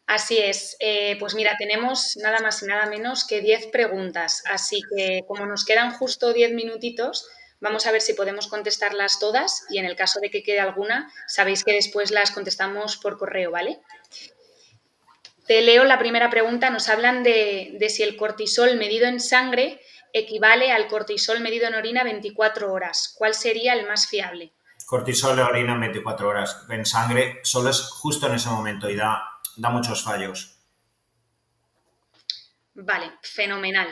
Así es. Pues mira, tenemos nada más y nada menos que 10 preguntas. Así que como nos quedan justo 10 minutitos, vamos a ver si podemos contestarlas todas y en el caso de que quede alguna, sabéis que después las contestamos por correo, ¿vale? Te leo la primera pregunta. Nos hablan de si el cortisol medido en sangre equivale al cortisol medido en orina 24 horas. ¿Cuál sería el más fiable? Cortisol de orina en 24 horas. En sangre solo es justo en ese momento y da muchos fallos. Vale, fenomenal.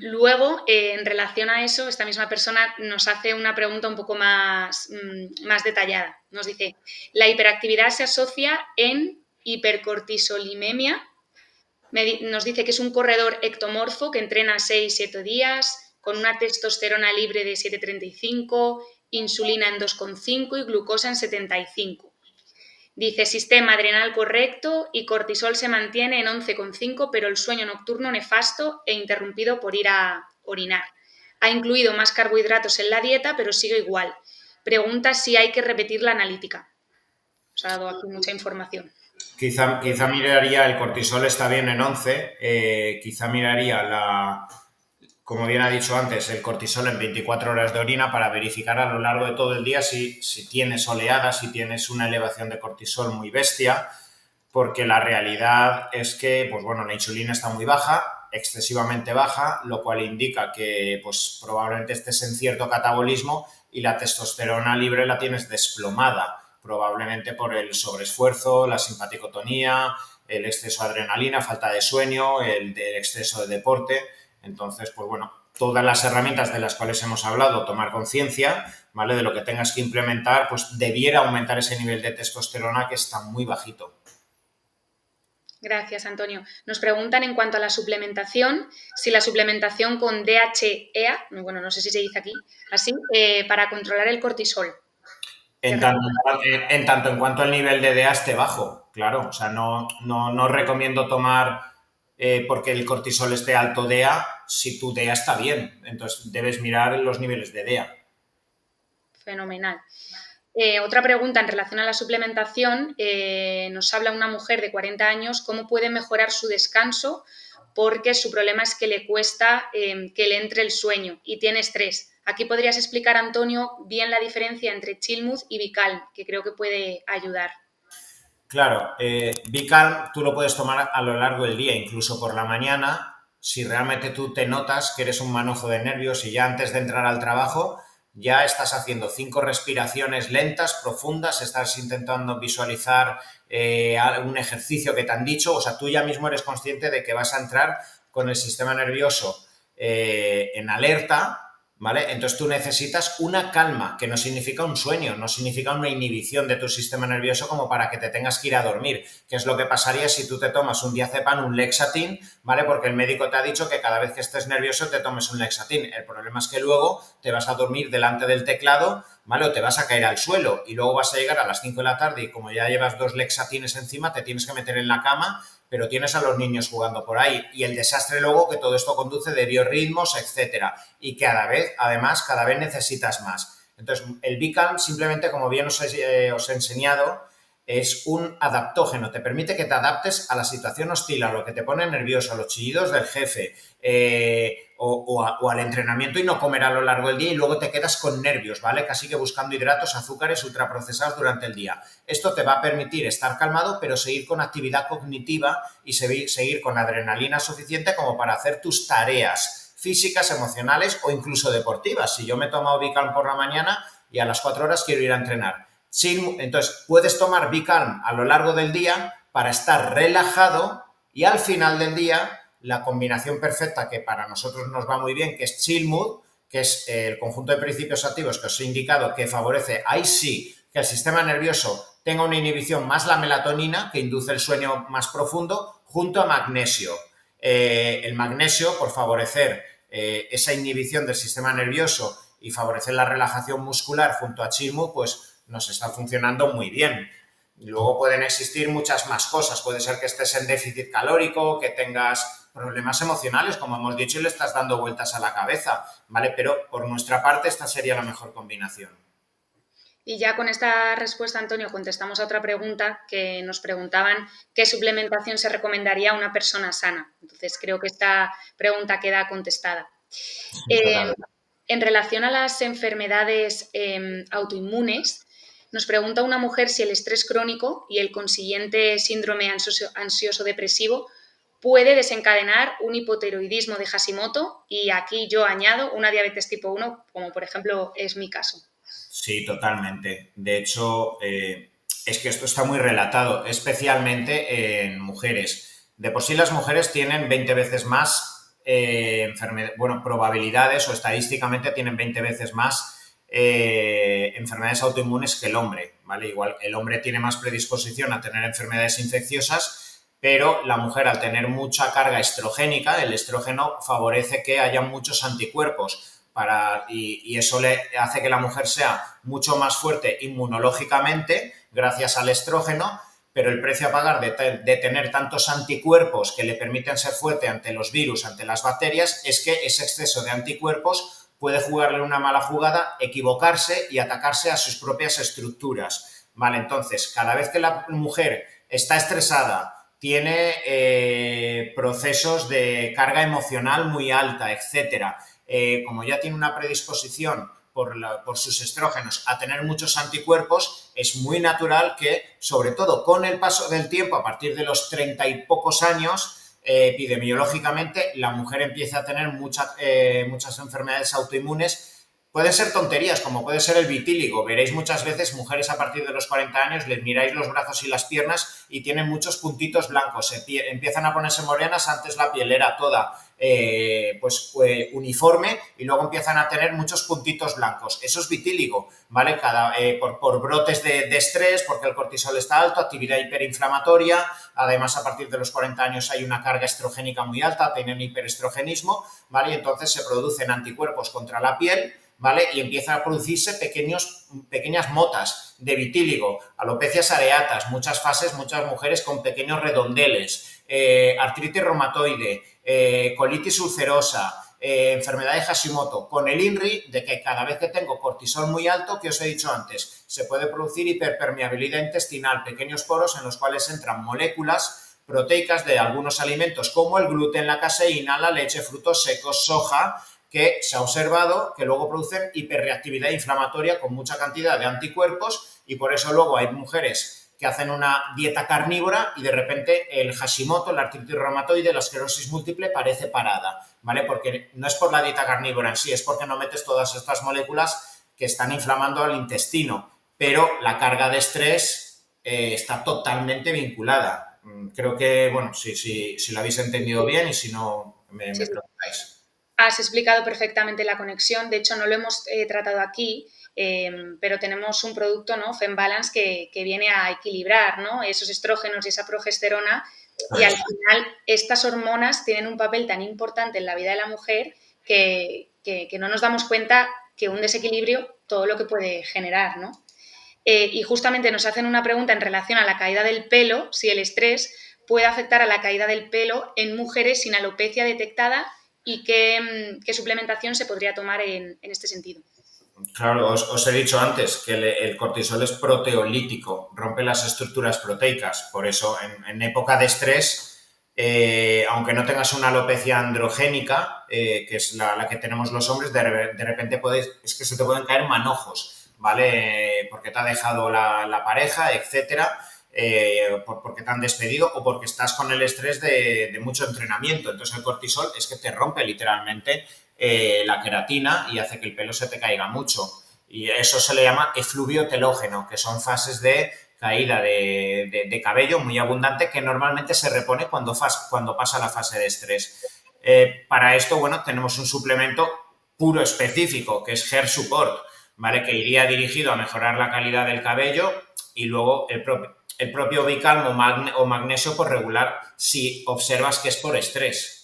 Luego, en relación a eso, esta misma persona nos hace una pregunta un poco más detallada. Nos dice, la hiperactividad se asocia en hipercortisolimemia. Nos dice que es un corredor ectomorfo que entrena 6-7 días, con una testosterona libre de 7,35, insulina en 2,5 y glucosa en 75. Dice, sistema adrenal correcto y cortisol se mantiene en 11,5, pero el sueño nocturno nefasto e interrumpido por ir a orinar. Ha incluido más carbohidratos en la dieta, pero sigue igual. Pregunta si hay que repetir la analítica. Os ha dado aquí mucha información. Quizá miraría, el cortisol está bien en 11, quizá miraría como bien ha dicho antes, el cortisol en 24 horas de orina para verificar a lo largo de todo el día si tienes oleadas, si tienes una elevación de cortisol muy bestia, porque la realidad es que, pues bueno, la insulina está muy baja, excesivamente baja, lo cual indica que pues probablemente estés en cierto catabolismo y la testosterona libre la tienes desplomada, probablemente por el sobreesfuerzo, la simpaticotonía, el exceso de adrenalina, falta de sueño, el exceso de deporte. Entonces, pues bueno, todas las herramientas de las cuales hemos hablado, tomar conciencia, ¿vale?, de lo que tengas que implementar, pues debiera aumentar ese nivel de testosterona que está muy bajito. Gracias, Antonio. Nos preguntan en cuanto a la suplementación, si la suplementación con DHEA, bueno, no sé si se dice aquí, así, para controlar el cortisol. En tanto en cuanto el nivel de DEA esté bajo, claro. O sea, no recomiendo tomar porque el cortisol esté alto DEA si tu DEA está bien. Entonces, debes mirar los niveles de DEA. Fenomenal. Otra pregunta en relación a la suplementación. Nos habla una mujer de 40 años cómo puede mejorar su descanso porque su problema es que le cuesta que le entre el sueño y tiene estrés. Aquí podrías explicar, Antonio, bien la diferencia entre Chilmouth y Bicalm, que creo que puede ayudar. Claro, Bicalm tú lo puedes tomar a lo largo del día, incluso por la mañana, si realmente tú te notas que eres un manojo de nervios y ya antes de entrar al trabajo ya estás haciendo 5 respiraciones lentas, profundas, estás intentando visualizar un ejercicio que te han dicho, o sea, tú ya mismo eres consciente de que vas a entrar con el sistema nervioso en alerta, ¿vale? Entonces tú necesitas una calma, que no significa un sueño, no significa una inhibición de tu sistema nervioso como para que te tengas que ir a dormir, que es lo que pasaría si tú te tomas un diazepam, un Lexatin, ¿vale? Porque el médico te ha dicho que cada vez que estés nervioso te tomes un Lexatin. El problema es que luego te vas a dormir delante del teclado, ¿vale? O te vas a caer al suelo y luego vas a llegar a las 5 de la tarde y como ya llevas 2 Lexatines encima, te tienes que meter en la cama, pero tienes a los niños jugando por ahí y el desastre luego que todo esto conduce de biorritmos, etcétera, y que además cada vez necesitas más. Entonces, el Bicalm simplemente, como bien os he enseñado, es un adaptógeno, te permite que te adaptes a la situación hostil, a lo que te pone nervioso, a los chillidos del jefe o al entrenamiento y no comer a lo largo del día y luego te quedas con nervios, ¿vale? Casi que buscando hidratos, azúcares ultraprocesados durante el día. Esto te va a permitir estar calmado, pero seguir con actividad cognitiva y seguir con adrenalina suficiente como para hacer tus tareas físicas, emocionales o incluso deportivas. Si yo me he tomado Vicalm por la mañana y a las 4 horas quiero ir a entrenar. Entonces, puedes tomar Vicalm a lo largo del día para estar relajado y al final del día la combinación perfecta que para nosotros nos va muy bien, que es Chill Mood, que es el conjunto de principios activos que os he indicado que favorece, ahí sí, que el sistema nervioso tenga una inhibición más la melatonina, que induce el sueño más profundo, junto a magnesio. El magnesio, por favorecer esa inhibición del sistema nervioso y favorecer la relajación muscular junto a Chill Mood, pues nos está funcionando muy bien. Luego pueden existir muchas más cosas. Puede ser que estés en déficit calórico, que tengas problemas emocionales, como hemos dicho, y le estás dando vueltas a la cabeza, ¿vale? Pero por nuestra parte esta sería la mejor combinación. Y ya con esta respuesta, Antonio, contestamos a otra pregunta que nos preguntaban qué suplementación se recomendaría a una persona sana. Entonces, creo que esta pregunta queda contestada. En relación a las enfermedades autoinmunes, nos pregunta una mujer si el estrés crónico y el consiguiente síndrome ansioso-depresivo puede desencadenar un hipotiroidismo de Hashimoto y aquí yo añado una diabetes tipo 1, como por ejemplo es mi caso. Sí, totalmente. De hecho, es que esto está muy relatado, especialmente en mujeres. De por sí las mujeres tienen 20 veces más probabilidades o estadísticamente tienen 20 veces más enfermedades autoinmunes que el hombre, ¿vale? Igual el hombre tiene más predisposición a tener enfermedades infecciosas, pero la mujer al tener mucha carga estrogénica, el estrógeno favorece que haya muchos anticuerpos y eso le hace que la mujer sea mucho más fuerte inmunológicamente gracias al estrógeno, pero el precio a pagar de tener tantos anticuerpos que le permiten ser fuerte ante los virus, ante las bacterias, es que ese exceso de anticuerpos puede jugarle una mala jugada, equivocarse y atacarse a sus propias estructuras. Vale, entonces, cada vez que la mujer está estresada, tiene procesos de carga emocional muy alta, etcétera, como ya tiene una predisposición por sus estrógenos a tener muchos anticuerpos, es muy natural que, sobre todo con el paso del tiempo, a partir de los 30 y pocos años, epidemiológicamente, la mujer empiece a tener muchas enfermedades autoinmunes. Pueden ser tonterías, como puede ser el vitíligo. Veréis muchas veces mujeres a partir de los 40 años, les miráis los brazos y las piernas y tienen muchos puntitos blancos. Empiezan a ponerse morenas, antes la piel era toda uniforme y luego empiezan a tener muchos puntitos blancos. Eso es vitíligo, ¿vale? Por brotes de estrés, porque el cortisol está alto, actividad hiperinflamatoria. Además, a partir de los 40 años hay una carga estrogénica muy alta, tienen hiperestrogenismo, ¿vale? Y entonces se producen anticuerpos contra la piel, ¿vale? Y empiezan a producirse pequeñas motas de vitíligo, alopecias areatas, muchas fases, muchas mujeres con pequeños redondeles, artritis reumatoide, colitis ulcerosa, enfermedad de Hashimoto, con el INRI de que cada vez que tengo cortisol muy alto, que os he dicho antes, se puede producir hiperpermeabilidad intestinal, pequeños poros en los cuales entran moléculas proteicas de algunos alimentos como el gluten, la caseína, la leche, frutos secos, soja, que se ha observado que luego producen hiperreactividad inflamatoria con mucha cantidad de anticuerpos y por eso luego hay mujeres que hacen una dieta carnívora y de repente el Hashimoto, la artritis reumatoide, la esclerosis múltiple parece parada, ¿vale? Porque no es por la dieta carnívora en sí, es porque no metes todas estas moléculas que están inflamando al intestino, pero la carga de estrés está totalmente vinculada. Creo que, bueno, si lo habéis entendido bien y si no, me preguntáis. Has explicado perfectamente la conexión, de hecho no lo hemos tratado aquí, pero tenemos un producto, ¿no? FemBalance, que viene a equilibrar, ¿no? Esos estrógenos y esa progesterona y al final estas hormonas tienen un papel tan importante en la vida de la mujer que no nos damos cuenta que un desequilibrio todo lo que puede generar, ¿no? Y justamente nos hacen una pregunta en relación a la caída del pelo, si el estrés puede afectar a la caída del pelo en mujeres sin alopecia detectada y qué suplementación se podría tomar en este sentido. Claro, os he dicho antes que el cortisol es proteolítico, rompe las estructuras proteicas. Por eso, en época de estrés, aunque no tengas una alopecia androgénica, que es la que tenemos los hombres, de repente es que se te pueden caer manojos, ¿vale? Porque te ha dejado la pareja, etcétera, porque te han despedido o porque estás con el estrés de mucho entrenamiento. Entonces, el cortisol es que te rompe literalmente la queratina y hace que el pelo se te caiga mucho. Y eso se le llama efluvio telógeno, que son fases de caída de cabello muy abundante que normalmente se repone cuando pasa la fase de estrés. Para esto, bueno, tenemos un suplemento puro específico, que es Hair Support, ¿vale? Que iría dirigido a mejorar la calidad del cabello y luego el propio Bicalm o magnesio por regular si observas que es por estrés.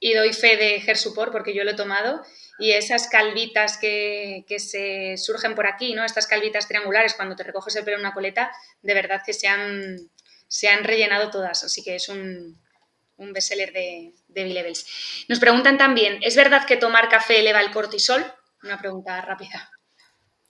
Y doy fe de Hair Support porque yo lo he tomado y esas calvitas que se surgen por aquí, ¿no? Estas calvitas triangulares cuando te recoges el pelo en una coleta, de verdad que se han rellenado todas, así que es un bestseller de B-Levels. Nos preguntan también, ¿es verdad que tomar café eleva el cortisol? Una pregunta rápida.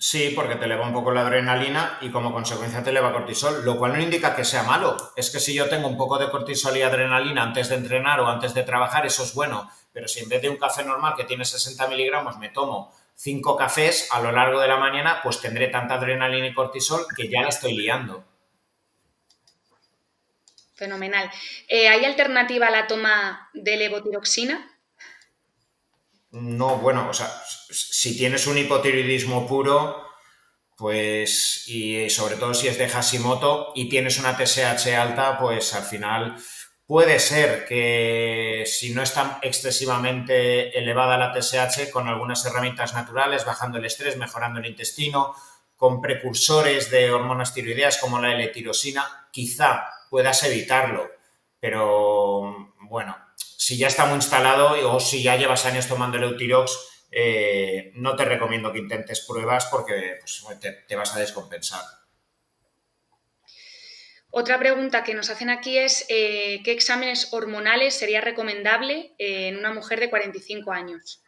Sí, porque te eleva un poco la adrenalina y como consecuencia te eleva cortisol, lo cual no indica que sea malo. Es que si yo tengo un poco de cortisol y adrenalina antes de entrenar o antes de trabajar, eso es bueno. Pero si en vez de un café normal que tiene 60 miligramos me tomo 5 cafés a lo largo de la mañana, pues tendré tanta adrenalina y cortisol que ya la estoy liando. Fenomenal. ¿Hay alternativa a la toma de levotiroxina? No, bueno, o sea, si tienes un hipotiroidismo puro, pues, y sobre todo si es de Hashimoto y tienes una TSH alta, pues al final puede ser que si no está excesivamente elevada la TSH, con algunas herramientas naturales, bajando el estrés, mejorando el intestino, con precursores de hormonas tiroideas como la L-tirosina, quizá puedas evitarlo. Pero bueno, si ya está muy instalado o si ya llevas años tomando el Eutirox, no te recomiendo que intentes pruebas porque pues, te vas a descompensar. Otra pregunta que nos hacen aquí es ¿qué exámenes hormonales sería recomendable en una mujer de 45 años?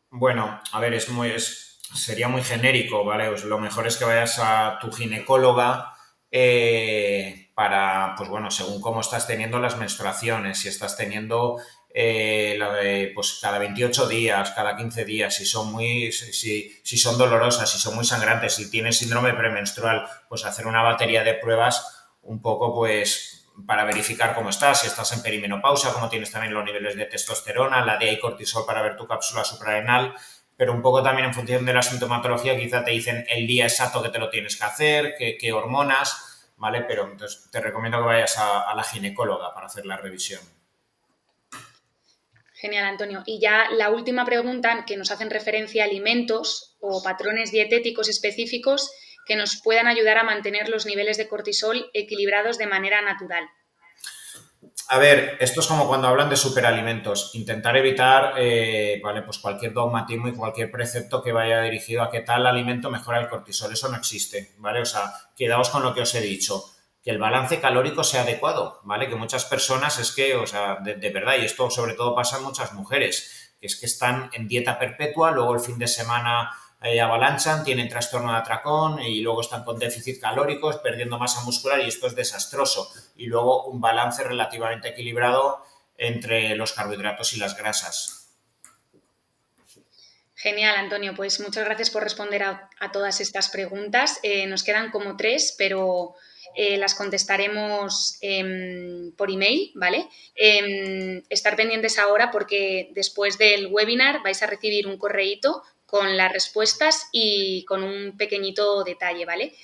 Bueno, a ver, sería muy genérico, ¿vale? Pues lo mejor es que vayas a tu ginecóloga para, pues bueno, según cómo estás teniendo las menstruaciones, si estás teniendo pues cada 28 días, cada 15 días, si son dolorosas, si son muy sangrantes, si tienes síndrome premenstrual, pues hacer una batería de pruebas un poco, pues, para verificar cómo estás, si estás en perimenopausia, cómo tienes también los niveles de testosterona, la DHA y cortisol para ver tu cápsula suprarrenal, pero un poco también en función de la sintomatología, quizá te dicen el día exacto que te lo tienes que hacer, qué hormonas, ¿vale? Pero entonces te recomiendo que vayas a la ginecóloga para hacer la revisión. Genial, Antonio. Y ya la última pregunta que nos hacen referencia a alimentos o patrones dietéticos específicos que nos puedan ayudar a mantener los niveles de cortisol equilibrados de manera natural. A ver, esto es como cuando hablan de superalimentos. Intentar evitar, vale, pues cualquier dogmatismo y cualquier precepto que vaya dirigido a que tal alimento mejora el cortisol. Eso no existe, ¿vale? O sea, quedaos con lo que os he dicho. Que el balance calórico sea adecuado, ¿vale? Que muchas personas es que, o sea, de verdad, y esto sobre todo pasa en muchas mujeres, que es que están en dieta perpetua, luego el fin de semana avalanchan, tienen trastorno de atracón y luego están con déficit calóricos, perdiendo masa muscular y esto es desastroso. Y luego un balance relativamente equilibrado entre los carbohidratos y las grasas. Genial, Antonio. Pues muchas gracias por responder a todas estas preguntas. Nos quedan como tres, pero las contestaremos por email, ¿vale? Estar pendientes ahora porque después del webinar vais a recibir un correíto con las respuestas y con un pequeñito detalle, ¿vale?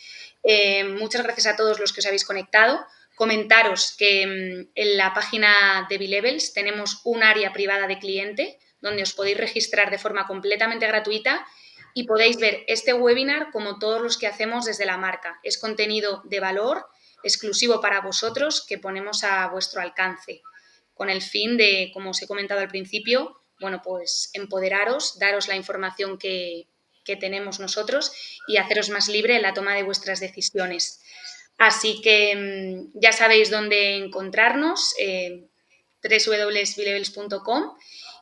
Muchas gracias a todos los que os habéis conectado. Comentaros que en la página de B-Levels tenemos un área privada de cliente donde os podéis registrar de forma completamente gratuita y podéis ver este webinar como todos los que hacemos desde la marca. Es contenido de valor exclusivo para vosotros que ponemos a vuestro alcance con el fin de, como os he comentado al principio, bueno, pues empoderaros, daros la información que tenemos nosotros y haceros más libre en la toma de vuestras decisiones. Así que ya sabéis dónde encontrarnos, www.bilevels.com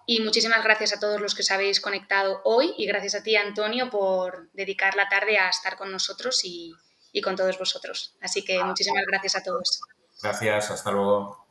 Y muchísimas gracias a todos los que os habéis conectado hoy y gracias a ti, Antonio, por dedicar la tarde a estar con nosotros y con todos vosotros. Así que muchísimas gracias a todos. Gracias, hasta luego.